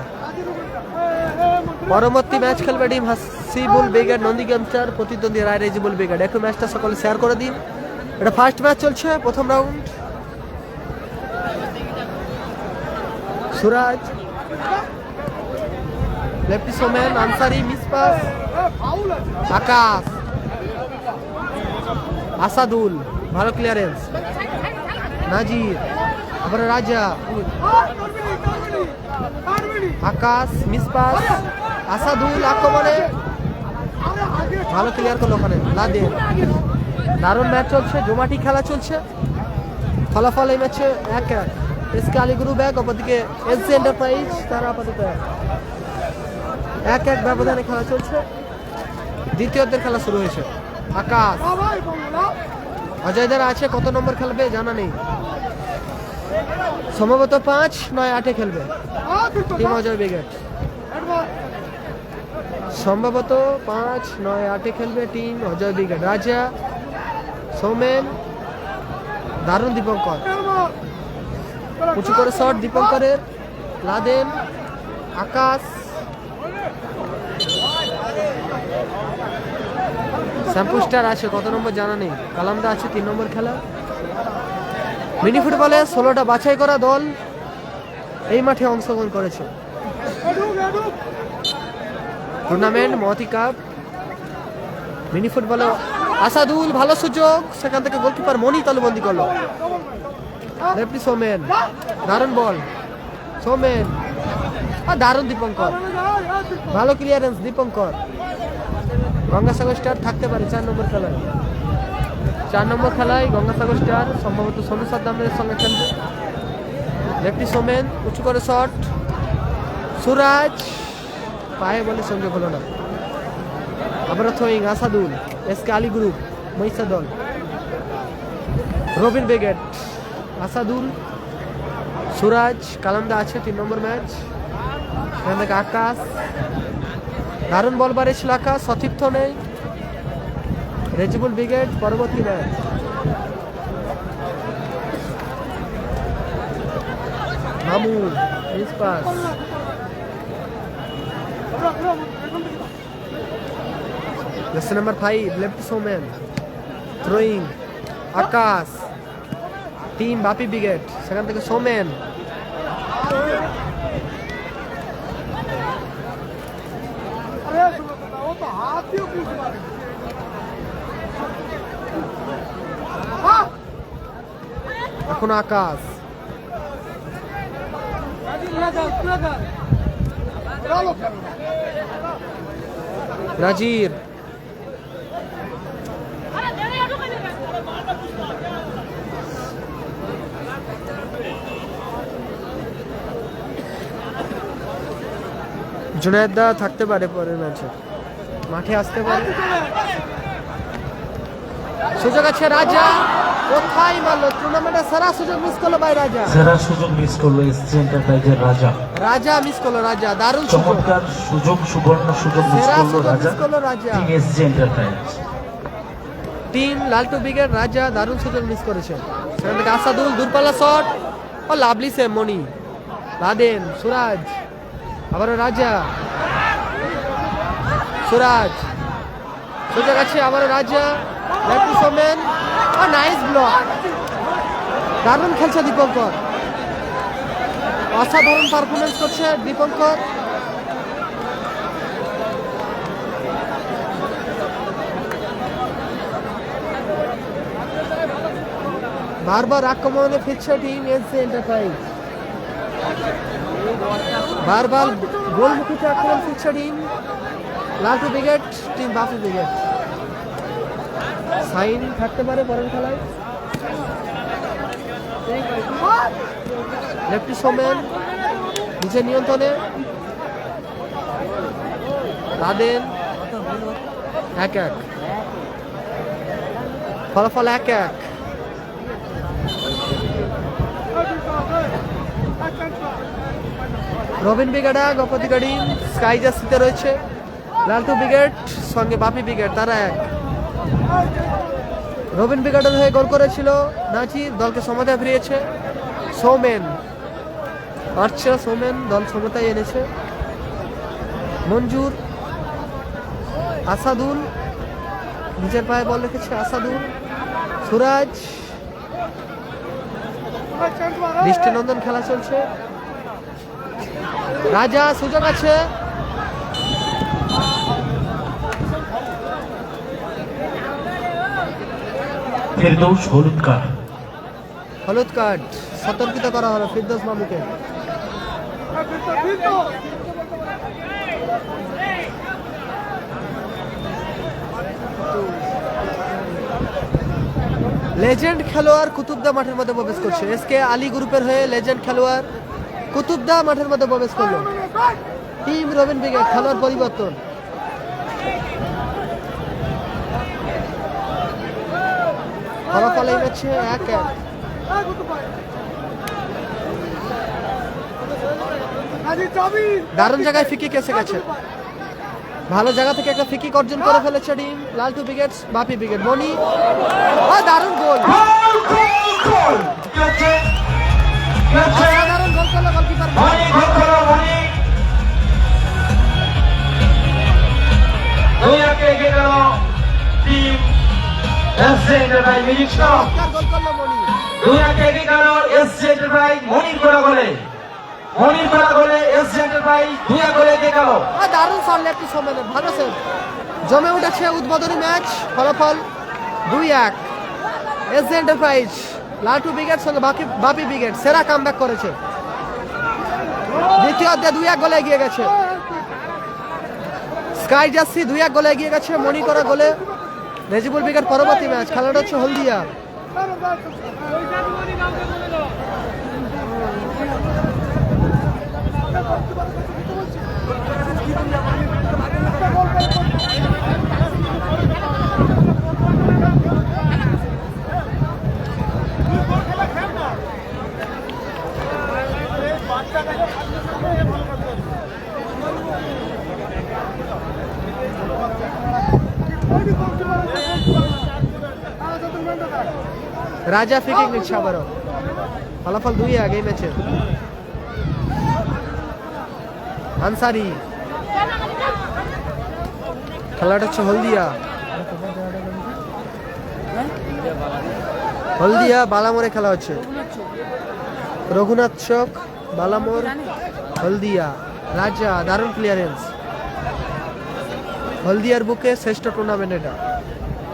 পরবর্তী ম্যাচ খেলবে টিম হাসিবুল ব্রিগেড নন্দীগ্রামচার প্রতিদ্বন্দ্বী রায় রেজিবুল ব্রিগেড। একটু ম্যাচটা সকলে শেয়ার করে দিন। এটা ফার্স্ট ম্যাচ চলছে, প্রথম রাউন্ড। Suraj, lefty Somen, Ansari, miss pass, Akash, Asadul, ভালো ক্লিয়ারেন্স, নাজির, আবার রাজা, আকাশ, মিস পাস, আসাদুল আক্রমণে ভালো ক্লিয়ার করলো ওখানে লাদেন। দারুণ ম্যাচ চলছে, জমাটি খেলা চলছে। ফলাফল এই ম্যাচে 1-1। এসকে আলী গ্রুপ 1, অপরদিকে এসজি এন্টারপ্রাইজ তারা আপাতত 1-1 ব্যবধানে খেলা চলছে। দ্বিতীয়দের খেলা শুরু হয়েছে। আকাশ, অজয়দার আছে, কত নম্বর খেলবে জানা নেই, সম্ভবত 5, নয় 8-এ খেলবে টিম অজয় ব্রিগেড। সম্ভবত 5, 9, 8-এ খেলবে টিম অজয় ব্রিগেড। রাজা, সৌমেন, দারুণ দীপঙ্কর, উঁচু করে শট দীপঙ্করের, লাদেন, আকাশ, শ্যাম্পু স্টার আছে, কত নম্বর জানা নেই। কালামদা আছে 3 নম্বর খেলা। মিনি ফুটবলে 16টা বাছাই করা দল এই মাঠে অংশগ্রহণ করেছে। টুর্নামেন্ট মহতি কাপ মিনি ফুটবলে। আসাদুল ভালো সুযোগ, সেখান থেকে গোলকিপার মনি তালুবন্দি করলো। লেফটি সোমেন, দারুণ বল সোমেন, আর দারুণ দীপঙ্কর, ভালো ক্লিয়ারেন্স দীপঙ্কর। গঙ্গাসাগর স্টার থাকতে পারে 4 নম্বর খেলায়। 4 নম্বর খেলায় গঙ্গাসাগর স্টার সম্ভবত সোনু সাদ্দামের সঙ্গে খেলবে। লেফটি সোমেন, উঁচু করে শট, সুরাজ পায়ে বলে সংযোগ হলো না। আবার throwing Asadul, S K Ali group Mahisha দল। রবিন ব্রিগেড, আসাদুল, সুরাজ, কালামদা আছে 3 নম্বর ম্যাচ। এখান থেকে আকাশ, দারুণ বল বাড়িয়েছিল আকাশ, সতীর্থ নেই। রেজিবুল ব্রিগেড পরবর্তী ম্যাচ। মামু miss pass Lesson number 5 left Somen throwing Akash team Bapi Brigade সেখান থেকে Somen এখন আকাশ রাজির জুনায়েদ দা থাকতে পারে পরের ম্যাচে মাঠে আসতে পারে সুযোগ আছে রাজা কোথায় মারলো টুর্নামেন্টে সেরা সুযোগ মিস করলো ভাই রাজা সেরা সুযোগ মিস করলো এসজি এন্টারপ্রাইজের রাজা রাজা মিস করলো রাজা দারুণ সুযোগ চমৎকার সুযোগ সুবর্ণ সুযোগ মিস সেরা করলো সুযোগ রাজা মিস করলো রাজা team SG enterprise team Laltu brigade রাজা দারুণ সুযোগ মিস করেছে সেখান থেকে আসাদুল দূরপাল্লা শট ও লাভলি সে মনি লাদেন সুরাজ আবারও রাজা সুরাজ সুযোগ আছে আবারও রাজা লালটু সোমেন ও নাইস ব্লক দারুণ খেলছে দীপঙ্কর অসাধারণ পারফরমেন্স করছে দীপঙ্কর বারবার আক্রমণে ফিরছে টিম এসজি এন্টারপ্রাইজ বারবার গোলমুখীতে আক্রমণ ফিরছে team Laltu brigade team Bapi brigade sign থাকতে পারে পরের খেলায় লেফটি সোমেন নিজের নিয়ন্ত্রণে লাদেন 1-1 ফলাফল 1-1 রবিন ব্রিগেডা গপতি গাড়ি স্কাই জার্সিতে রয়েছে লালটু ব্রিগেড সঙ্গে বাপি ব্রিগেড তারা এক রবিন ব্রিগেডের হয়ে গোল করেছিল নাচির দলকে সমতায় ফিরিয়েছে সৌমেন আচ্ছা সৌমেন দল সমতায় এনেছে মঞ্জুর আসাদুল নিজের পায়ে বল রেখেছে আসাদুল সুরাজ দৃষ্টিনন্দন খেলা চলছে রাজা সুযোগ আছে ফেরদৌস হলুদ কার্ড হলুদ কার্ড সতর্কিত করা হলো ফিরদৌস মামুকে লেজেন্ড খেলোয়াড় কুতুবদা মাঠের মধ্যে প্রবেশ করছে এসকে আলী গ্রুপের হয়ে লেজেন্ড খেলোয়াড় কুতুবদা মাঠের মধ্যে প্রবেশ করলো টিম রবিন ব্রিগেড খেলোয়াড় পরিবর্তন ফলাফল এই ম্যাচে 1-1 দারুণ জায়গায় ফিকিক এসে গেছে ভালো জায়গা থেকে একটা ফিকিক অর্জন করে ফেলেছে টিম লালটু ব্রিগেড বাপি ব্রিগেড মনি দারুণ গোল অসাধারণ গোল করলো গোলকিপার গোল করলো মনি দারুণ শট লেফট সোমেনের ভালো সেভ জমে উঠেছে উদ্বোধনী ম্যাচ ফলাফল 2-1 এসজি এন্টারপ্রাইজ লালটু ব্রিগেড সঙ্গে বাপি ব্রিগেড সেরা কামব্যাক করেছে দ্বিতীয় অর্ধে 2-1 গোলে এগিয়ে গেছে স্কাই জার্সি 2-1 গোলে এগিয়ে গেছে মনি করা গোলে রেজিবুল ব্রিগেড পরবর্তী ম্যাচ খেলাটা হচ্ছে হলদিয়া রাজা ফিকিং নিচ্ছে আবারও ফলাফল 2-1 এই ম্যাচে আনসারি। খেলাটা হচ্ছে হলদিয়া বালামোরে খেলা হচ্ছে। রঘুনাথ চক বালামোর হলদিয়া। রাজা দারুণ ক্লিয়ারেন্স। হলদিয়ার বুকে শ্রেষ্ঠ টুর্নামেন্ট এটা,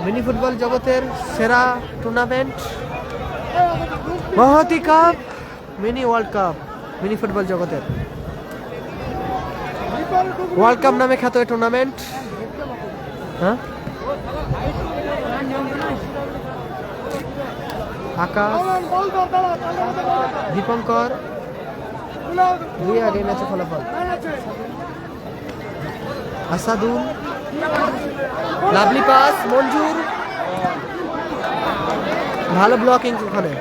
মিনি ফুটবল জগতের সেরা tournament Mahati cup, mini world cup. Mini football জগতের ওয়ার্ল্ড কাপ নামে খ্যাত এই টুর্নামেন্ট। হ্যাঁ, আকাশ দীপঙ্কর 2-1 ম্যাচে ফলাফল। আসাদুল, লাভলি পাস, মঞ্জুর, ভালো ব্লকিং ওখানে।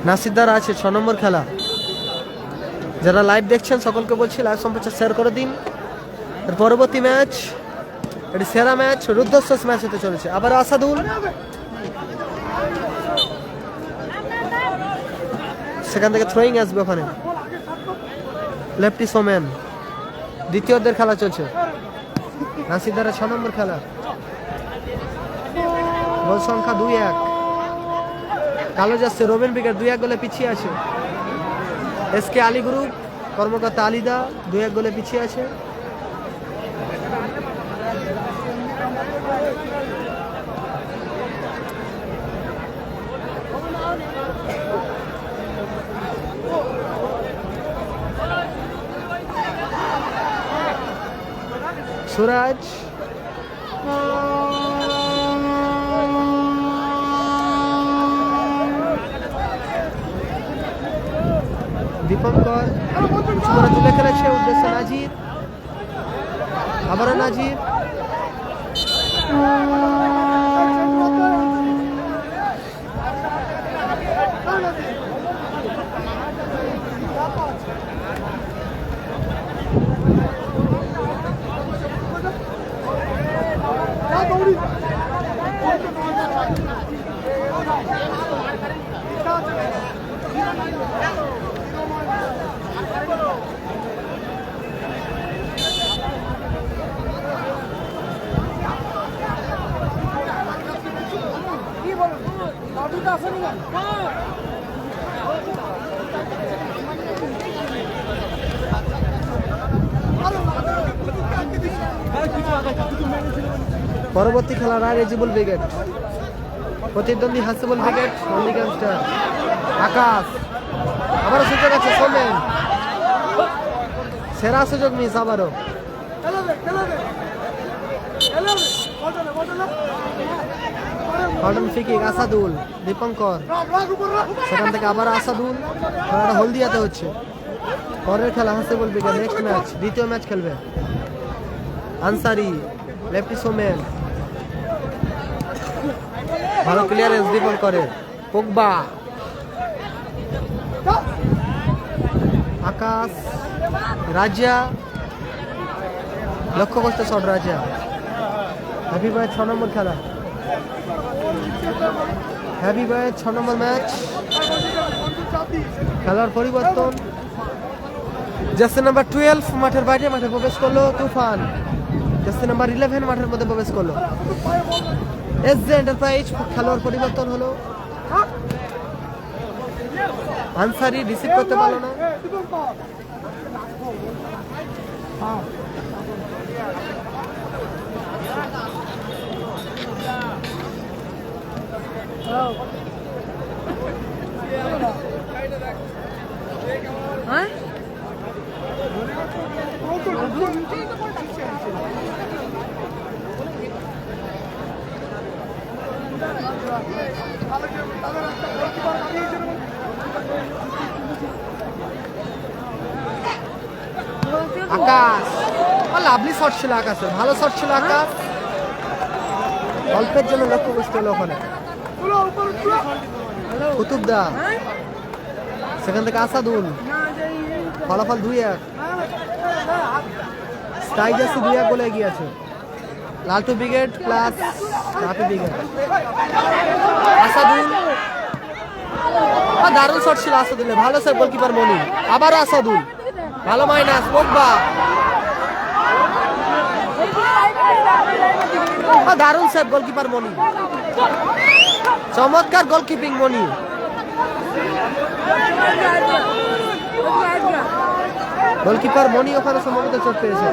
নাসিরদার আছে 6 নম্বর খেলা। যারা লাইভ দেখছেন সকলকে বলছি লাইভ সম্প্রচার শেয়ার করে দিন। এর পরবর্তী ম্যাচ, এটি সেরা ম্যাচ, রুদ্ধশ্বাস ম্যাচ হতে চলেছে। আবার আসাদুল, সেখান থেকে থ্রোয়িং আসবে ওখানে। লেফটি সোমেন, দ্বিতীয়দের খেলা চলছে। নাসিরদারের 6 নম্বর খেলা। গোল সংখ্যা 2-1। কালো যাচ্ছে রোবেন ব্রিগেড 2-1 গোলে পিছিয়ে আছে। এসকে আলী গ্রুপ কর্মকর্তা আলিদা 2-1 গোলে পিছিয়ে আছে। সুরাজ, দীপঙ্কর তুলে খেলেছে, উদ্দেশ্য নাজির। আবারও নাজির, পরবর্তী খেলা রায় রেজিবুল ব্রিগেড, প্রতিদ্বন্দ্বী হাসিবুল ব্রিগেড, হলদিগামস্টার। আকাশ, আবারও সুযোগ আছে সোমেন, সেরা সুযোগ মিস আবারও। কর্নার ফ্রি, আসাদুল, দীপঙ্কর, সেখান থেকে আবার আসাদুল। খেলাটা হলদিয়াতে হচ্ছে। পরের খেলা হাসিবুল ব্রিগেড, নেক্সট ম্যাচ, দ্বিতীয় ম্যাচ খেলবে। আনসারি, লেফটি সোমেন, ভালো ক্লিয়ারেন্স দীপঙ্করের। পোগবা, আকাশ, রাজা, লক্ষ্য করতে শট রাজা। হ্যাপি বয়ের 6 নম্বর খেলা। হ্যাপি বয়ের 6 নম্বর ম্যাচ। খেলার পরিবর্তন, জার্সি নাম্বার 12 মাঠের বাইরে মাঠে প্রবেশ করলো তুফান। জার্সি নাম্বার 11 মাঠের মধ্যে প্রবেশ করলো এসজে এন্টারপ্রাইজ। খেলোয়াড় পরিবর্তন হলো। আনসারি রিসিভ করতে পারলো না। হ্যাঁ, আকাশ, লাভলি শট ছিল আকাশের, ভালো শট ছিল আকাশ। অল্পের জন্য লক্ষ্য করতে হলো ওখানে। কুতুবদা, সেখান থেকে আসাদুল। ফলাফল 2-1। স্কাই জার্সি 2-1 গোলে এগিয়ে আছে। Laltu brigade plus Rafi brigade. Asadul, দারুণ শট ছিল আসাদুলের, ভালো সেভ গোলকিপার মনি, আবারও আসাদুল, ভালো মাইনাস পোগবা, দারুণ সেভ গোলকিপার মনি, চমৎকার গোলকিপিং মনি। গোলকিপার মনি ওখানে সম্ভবত চোট পেয়েছে।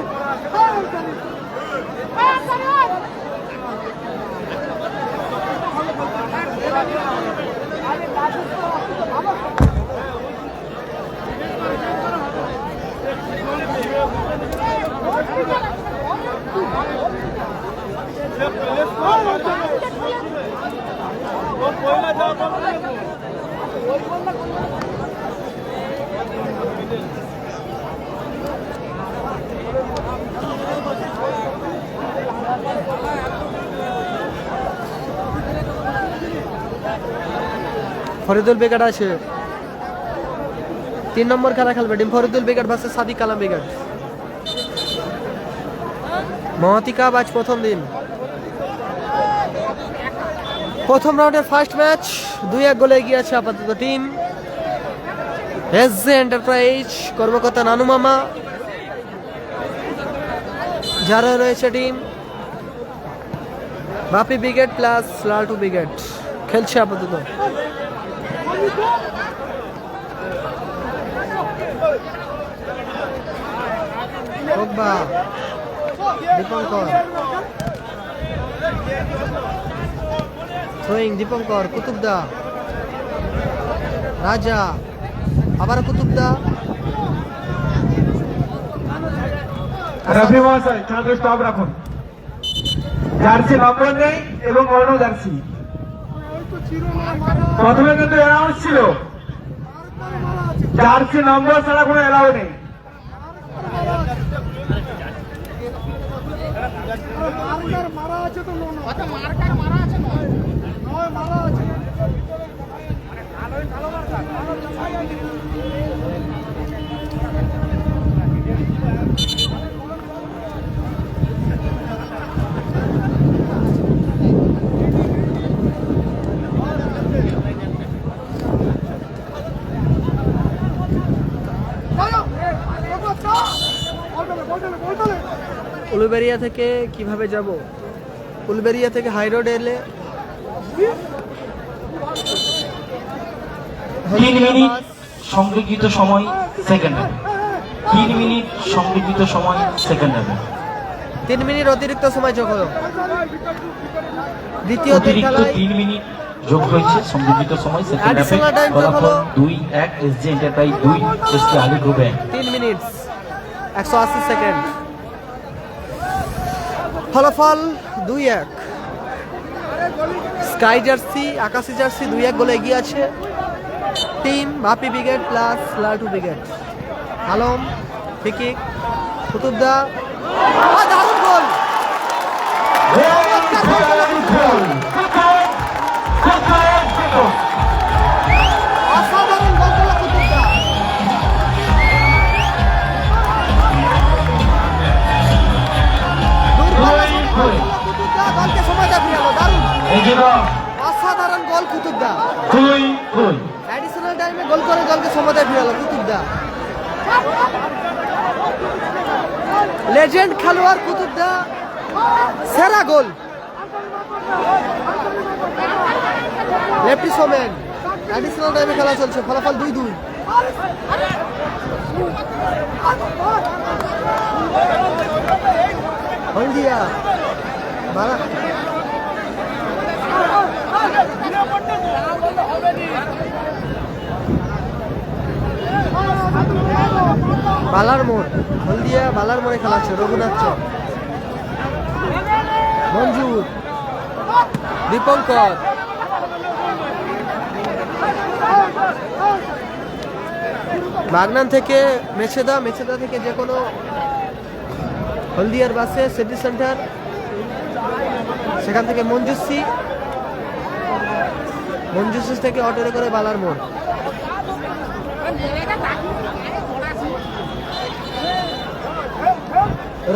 ফরিদুল বেগাট আছে, 3 নম্বর খেলা খেলবে টিম ফরিদুল বেগাট ভার্সেস সাদিক কালাম বেগাট। মহাতি কাপ আজ প্রথম দিন, প্রথম রাউন্ডের ফার্স্ট ম্যাচ 2-1 গোলে এগিয়ে আছে আপাতত টিম এসজে এন্টারপ্রাইজ, কর্মকর্তা নানু মামা, যারা রয়েছে টিম বাপি ব্রিগেড প্লাস লালটু ব্রিগেড খেলছে আপাতত। পোগবা, দীপঙ্কর, থ্রোয়িং দীপঙ্কর, কুতুবদা, রাজা, আবার কুতুবদা, রফি মহাশয় খেলাটা স্টপ রাখুন। জার্সি নম্বর নেই এবং অন্য জার্সি প্রথমে কিন্তু অ্যানাউন্স ছিল, জার্সি নম্বর ছাড়া কোনো এলাও নেই। উলুবেড়িয়া থেকে কিভাবে যাব? উলুবেড়িয়া থেকে হাই রোড এলে 3 মিনিট সংরক্ষিত সময় সেকেন্ড হাফ, 3 মিনিট সংরক্ষিত সময় সেকেন্ড হাফে, 3 মিনিট অতিরিক্ত সময় যোগ হলো। দ্বিতীয় দিন অতিরিক্ত খেলায় 3 মিনিট যোগ হয়েছে সংরক্ষিত সময় সেকেন্ড হাফে। Additional time যোগ ফলাফল হলো 2-1 SJ enterprise 2, SK Ali group 1। 3 minute 180 second, ফলাফল 2-1। স্কাই জার্সি, আকাশি জার্সি 2-1 গোলে এগিয়ে আছে টিম বাপি ব্রিগেড প্লাস লালটু ব্রিগেড। আলম, ফিকিক, কুতুবদা, দারুণ গোল, অসাধারণ গোল করলো কুতুবদা। কুতুবদা দলকে সময়টা ফিরালো, দারুণ অসাধারণ গোল কুতুবদা। অ্যাডিশনাল টাইমে গোল করে দলকে সমতায় ফিরালো কুতুবদা। লেজেন্ড খেলোয়াড় কুতুবদা, সেরা গোল। লেফটি সোমেন, অ্যাডিশনাল টাইমে খেলা চলছে, ফলাফল 2-2। হলদিয়া বালার মোড়, হলদিয়া বালার মোড়ে খেলা হচ্ছে। রঘুনাথ চক, মঞ্জুর, দীপঙ্কর, বাগনান থেকে মেছেদা, মেছেদা থেকে যে কোনো হলদিয়ার বাসে সিটি সেন্টার, সেখান থেকে মঞ্জুসি, মঞ্জুসি থেকে অটোরে করে বালার মোড়।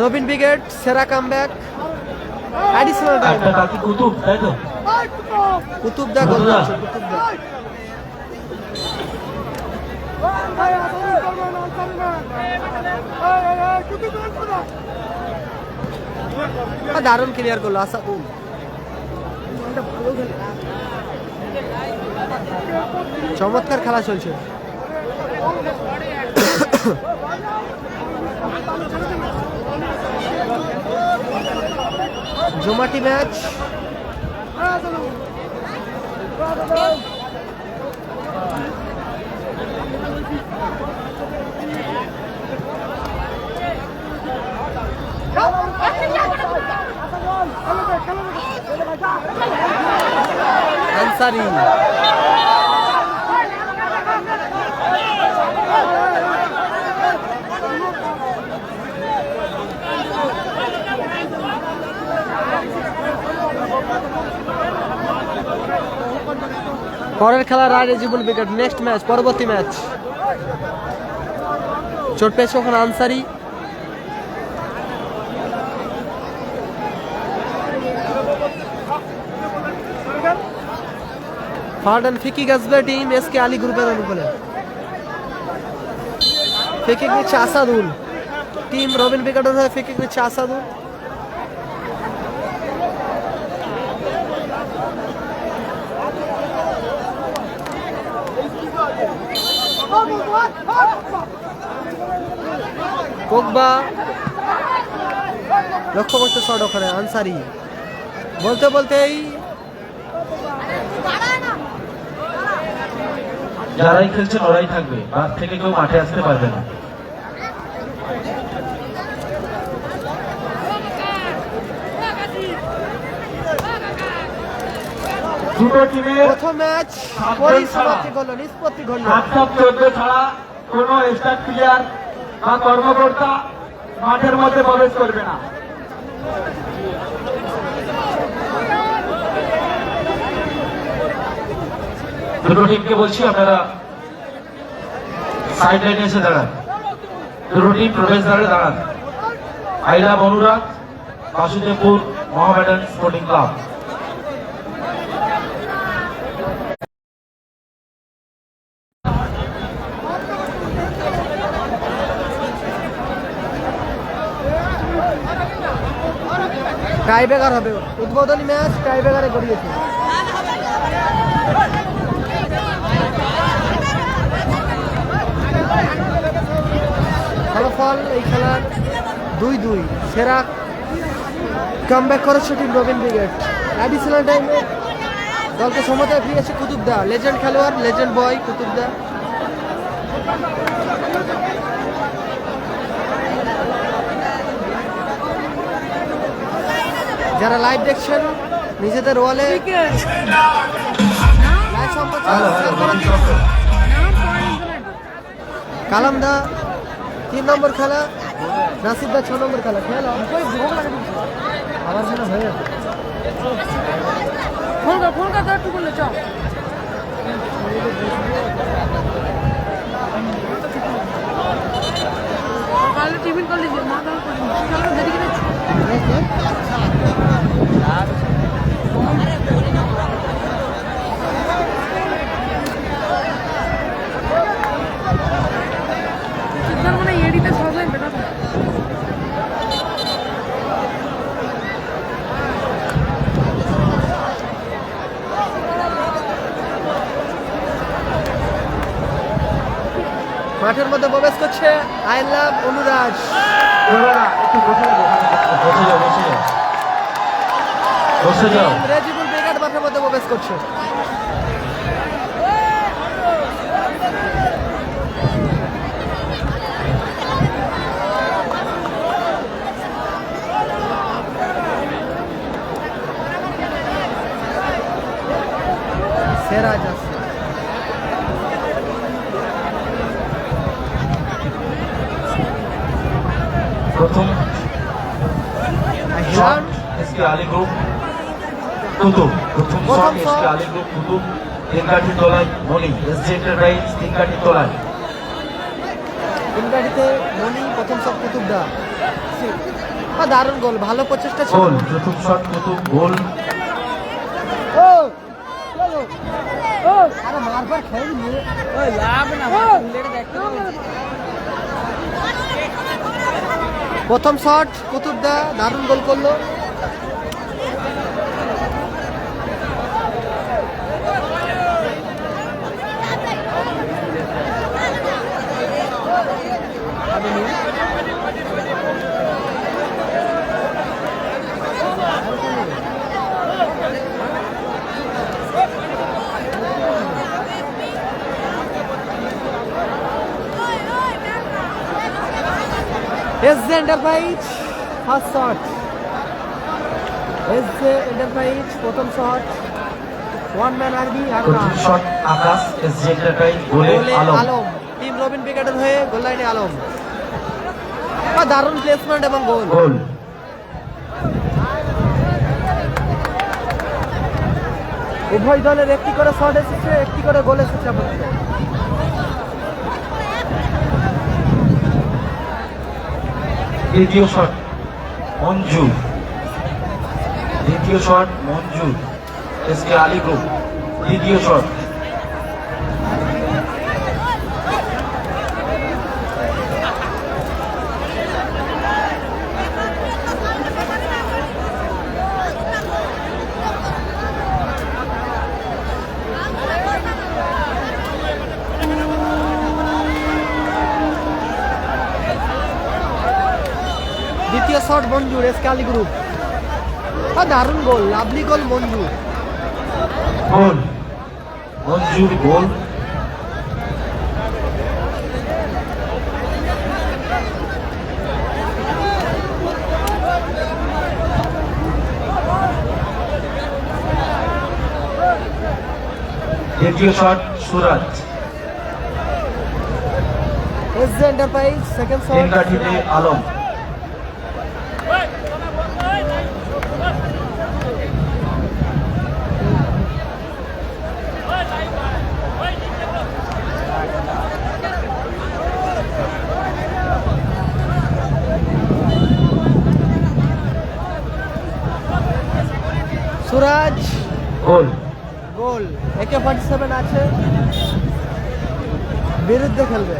রবিন ব্রিগেড সেরা কামব্যাক, অ্যাডিশনাল টাইম। কুতুব, তাই তো? কুতুবদা গোল করছে, কুতুবদা দারুণ ক্লিয়ার করলো আসাদুল। চমৎকার খেলা চলছে। জমাটি ম্যাচ। আনসারি পরের খেলা রায় রেজিবুল উইকেট। নেক্সট ম্যাচ, পরবর্তী ম্যাচ। চোট পেয়েছে ওখানে আনসারি। ফার্ডন ফিকিক আসবে টিম এসকে আলী গ্রুপের অনুকূলে। ফিকিক নিচ্ছে আসাদুল। টিম রবিন ব্রিগেডের হয়ে ফিকিক নিচ্ছে আসাদুল। পোগবা লক্ষ্য করতে শট ওখানে আনসারি। বলতে বলতেই যারাই খেলছে লড়াই থাকবে, বাদ থেকে কেউ মাঠে আসতে পারবে না। দুটো টিমের প্রথম ম্যাচ পরিসমাপ্তি ঘটল, নিষ্পত্তি ঘটল। 7-14 ছাড়া কোনো স্টাফ প্লেয়ার বা কর্মকর্তা মাঠের মধ্যে প্রবেশ করবে না। দুটো টিমকে বলছি আপনারা সাইড লাইনে এসে দাঁড়ান। দুটো টিম প্রবেশদ্বারে দাঁড়ান। আইলা বনুরাগ, Basudebpur Mohammedan sporting club. Tiebreaker হবে, উদ্বোধনী ম্যাচ টাইব্রেকারে গড়িয়েছে। ফলাফল এই খেলার 2-2। সেরা কামব্যাক করেছে টিম রবিন ব্রিগেড। অ্যাডিশনাল টাইমে দলকে সমতায় ফিরিয়েছে কুতুবদা, লেজেন্ড খেলোয়াড়, লেজেন্ড বয় কুতুবদা। যারা লাইভ দেখছেন নিজেদের ওয়ালে লাইভ সম্প্রচার করে দিন। কালামদা 3 নম্বর খেলা, নাসিরদা 6 নম্বর খেলা। খেলা আবার মনে হয়ে ফোন কর একটু করলে চল। কালে টিফিন করলি যে মা দাও করি চলো দেরি করে সিদ্ধান্ত মানে এডিতে সবাই বেটা মাঠের মধ্যে প্রবেশ করছে আই লাভ অনুরাজ। একটু বসে যাবো। বসে যাও, বসে যাও, বসে যাও। রেজিবুল ব্রিগেড মাঠের মধ্যে প্রবেশ করছে। সেরা যাচ্ছে প্রথম হিলান। S K Ali group Kutub. প্রথম প্রথম shot S K Ali group Kutub, 3 কাঠির তলায় মনি। এসজি এন্টারপ্রাইজ 3 কাঠির তলায়। ইনগাড়িতে মনি, প্রথম শট কুতুবদা। দারুণ গোল, ভালো প্রচেষ্টা ছিল। গোল, প্রথম শট কুতুব, গোল। ও চলো ও প্রথম শট কুতুবদা দারুণ গোল করলো। SJ enterprise first shot, SJ enterprise প্রথম শট, ওয়ান ম্যান আরবি প্রথম শট আকাশ, এসজি এন্টারপ্রাইজ গোলে আলম। আলম, টিম রবিন ব্রিগেডের হয়ে গোল লাইনে আলম। দারুণ প্লেসমেন্ট এবং গোল। গোল উভয় দলের একটি করে শট এসেছে, একটি করে গোল এসেছে আপাতত। দ্বিতীয় শট মঞ্জু, দ্বিতীয় shot Manju, S K Ali group. দ্বিতীয় শট দ্বিতীয় শট মঞ্জুর, এসকে আলী গ্রুপ। দারুণ গোল, লাভলি গোল মঞ্জুর। গোল মঞ্জুর গোল। দ্বিতীয় shot Suraj, S J enterprise second shot তেনকাঠিতে Alam. Suraj goal goal. AK-47 আছে, বিরুদ্ধে খেলবে।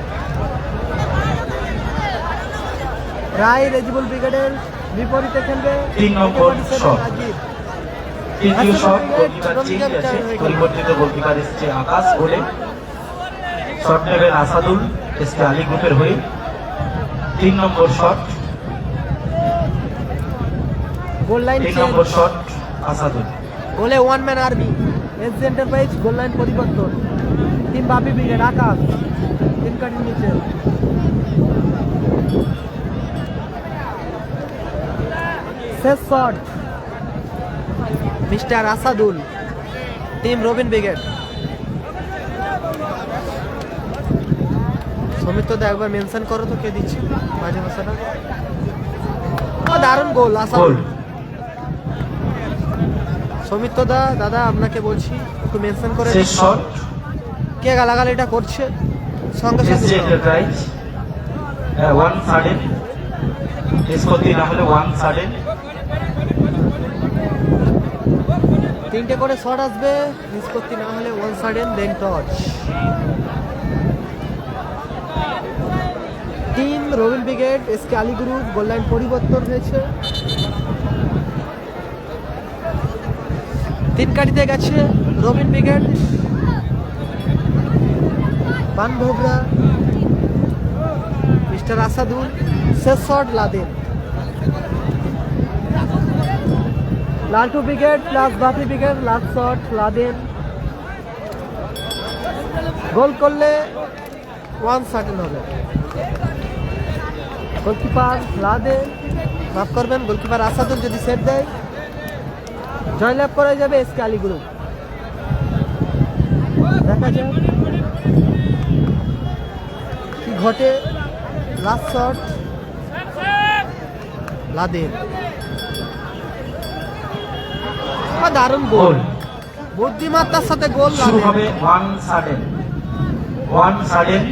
রায় রেজিবুল ব্রিগেডের বিপরীতে খেলবে। 3 নম্বর AK-47 শট। রাজীব। তৃতীয় শট গোলকিপার চেঞ্জ আছে, পরিবর্তিত গোলকিপার এসছে আকাশ গোলে। শট নেবেন আসাদুল, এসকে আলী গ্রুপের হয়ে। 3 number shot, goal line 3 number shot Asadul. গোলে one man army, S J enterprise goal line পরিবর্তন। টিম বাপি ব্রিগেড আকাশ, তিন কাটির নিচে। শেষ shot mister Asadul, team Rabin brigade. সমিতদা একবার মেনশন করো তো কে দিচ্ছে মাঝে মাঝে। দারুণ গোল গোল আসাদুল। সমিতদা দাদা আপনাকে বলছি একটু মেনশন করে শেষ শট কে গালাগাল এটা করছে সঙ্গে এসজি সঙ্গে এন্টারপ্রাইজ 1 সাডেন, নিষ্পত্তি না হলে 1 সাডেন। তিনটে করে শট আসবে, নিষ্পত্তি না হলে ওয়ান সাইডেন দেন টচ। Team Rabin brigade S K Ali group goal line পরিবর্তন হয়েছে। তিন কাটিতে গেছে রবিন ব্রিগেড, বানভোগরা মিস্টার আসাদুল। শেষ shot Laden, Laltu brigade plus Bapi brigade. Last shot Laden, goal করলে ওয়ান সার্টেন হবে। গোলকিপার লাদেন, মাফ করবেন গোলকিপার আসাদুল যদি সেট দেয় জয়লাভ করা যাবে এসকে আলী গ্রুপ। দেখা যাক কি ঘটে। লাস্ট শট লাদেন, দারুণ গোল, বুদ্ধিমত্তার সাথে গোল। শুরু হবে 1 সাডেন, 1 সাডেন।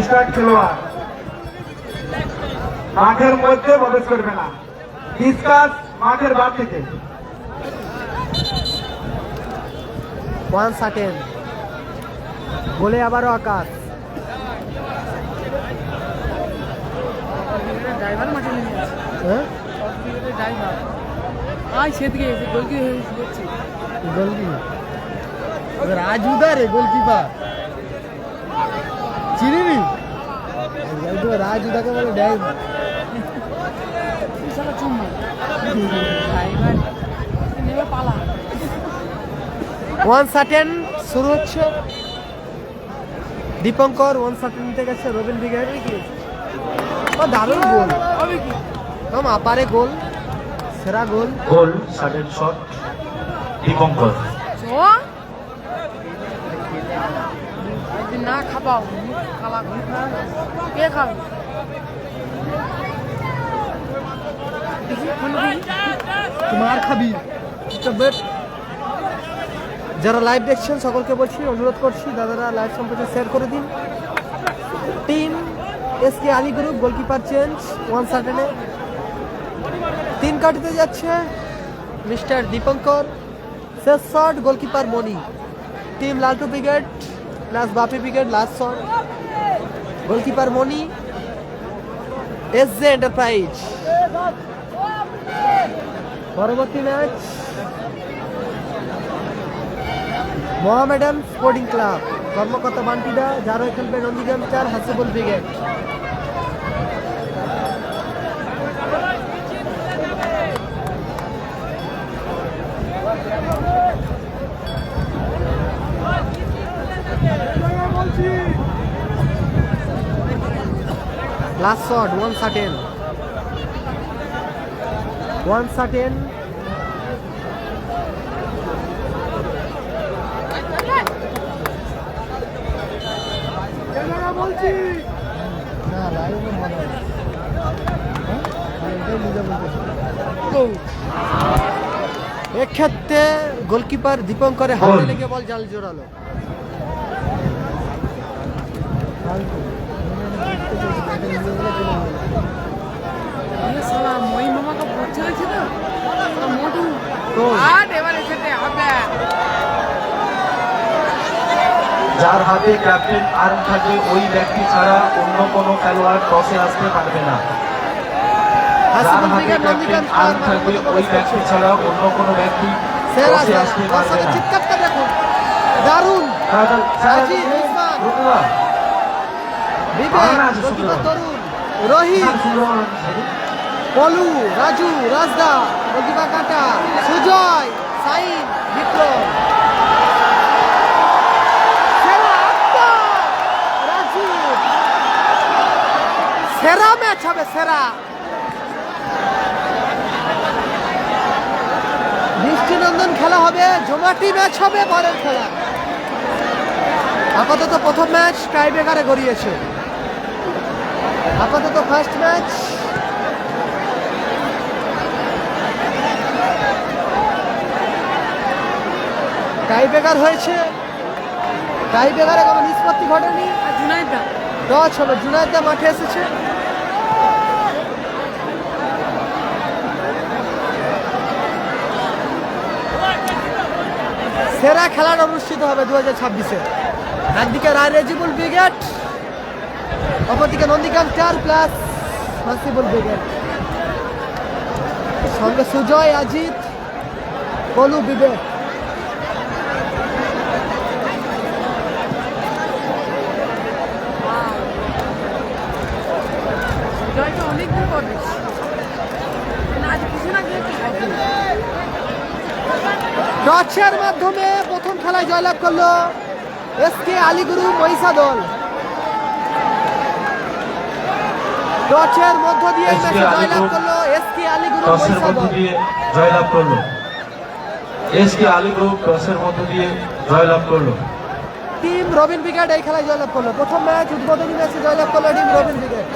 স্টার্ট খেলোয়াড় মাঠের মধ্যে প্রবেশ করবে না। ডিসকাস মাঠের বার থেকে। ওয়ান সার্টেন গোলে আবারও আকাশ। ড্রাইভার মাঠে নেমে আছে হ্যাঁ ড্রাইভার আয় সেদিকে গোলকি হচ্ছে গোলকিপার রাজুদা রে গোলকিপার চিনিনি রাজুদাকে বলে ড্রাইভার। বিশাল চুম্মা ড্রাইভার নেমে পালা ওয়ান সার্টেন শুরু হচ্ছে। দীপঙ্কর ওয়ান সার্টেন নিতে গেছে রবিন ব্রিগেড। ও দারুণ গোল, হবে কি একদম আপারে গোল, সেরা গোল। গোল সাডেন শট দীপঙ্কর। চো একদিন না খাবাও খালা কে খাবে দেখি ফোন দেখি তোমার খাবি বেট। যারা লাইভ দেখছেন সকলকে বলছি, অনুরোধ করছি দাদারা লাইভ সম্পর্কে শেয়ার করে দিন। Team S K Ali group goalkeeper change one সার্টেনে। 3 কাটিতে যাচ্ছে মিস্টার দীপঙ্কর। শেষ shot goalkeeper Moni. Team Laltu brigade plus Bapi brigade last shot goalkeeper Moni S J enterprise. পরবর্তী ম্যাচ মোহামেডান স্পোর্টিং ক্লাব কর্মকর্তা বান্টিদা, যারা খেলবে Nandigram 4 Hasibul brigade. Last shot one certain. One certain এক্ষেত্রে গোলকিপার দীপঙ্করের হাতে লেগে বল জাল জোরালো। সালা মই মামাকে পড়ছে রয়েছে তো মোটু তো আর এবারে সেটা হবে যার হাতে ক্যাপ্টেন আর্ম থাকবে ওই ব্যক্তি ছাড়া অন্য কোনো খেলোয়াড় টসে আসতে পারবে না। যার হাসিবুল হাতে ব্রিগেড ক্যাপ্টেন নন্দীগ্রাম আর্ম থাকবে ওই ব্যক্তি ছাড়া অন্য কোনো ব্যক্তি সেরা টসে আসতে পারবে না। চিৎকারটা দেখুন, দারুণ সাজিদ উসমান বিবেক গোলকিপার তরুণ রোহিত পলু রাজু রাজদা গোলকিপার কাটা সুজয় সাইন বিক্রম সেরা আক্তার রাজীব। সেরা ম্যাচ হবে, সেরা। দৃষ্টিনন্দন খেলা হবে, জমাটি ম্যাচ হবে, পরের খেলা। আপাতত প্রথম ম্যাচ টাইব্রেকারে গড়িয়েছে। আপাতত ফার্স্ট ম্যাচ টাইব্রেকার হয়েছে। টাইব্রেকারে কোনো নিষ্পত্তি ঘটেনি। আর জুনাইদা টচ হলো, জুনায়েদা মাঠে এসেছে। সেরা খেলাটা অনুষ্ঠিত হবে 2026-এ। একদিকে রায় রেজিবুল ব্রিগেড, অপরদিকে নন্দীগ্রাম 4 প্লাস হাসিবুল ব্রিগেড, সঙ্গে সুজয় অজিত পলু বিবেক। জয়টা অনেক দূর করবে আজ কিছু না কিছু হবে টচের মাধ্যমে প্রথম খেলায় জয়লাভ করলো এসকে আলীগুরু মহিষা দল। টচের মধ্য দিয়ে SK জয়লাভ আলীগুরু করলো এসকে আলীগুরু টসের মহিষা মধ্য দল। দিয়ে জয়লাভ করলো। এসকে আলী গ্রুপ টসের মধ্য দিয়ে জয়লাভ করলো। টিম রবিন ব্রিগেড এই খেলায় জয়লাভ করলো। প্রথম ম্যাচ উদ্বোধনী ম্যাচে জয়লাভ করলো টিম রবিন ব্রিগেড।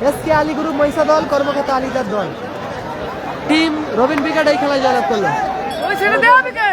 এসকে আলীগুরু মহিষা দল কর্মকর্তা আলীদার দল। টিম রবিন ব্রিগেড এই খেলায় জয়লাভ করলো। ওই ছেড়ে দেওয়া হবে কে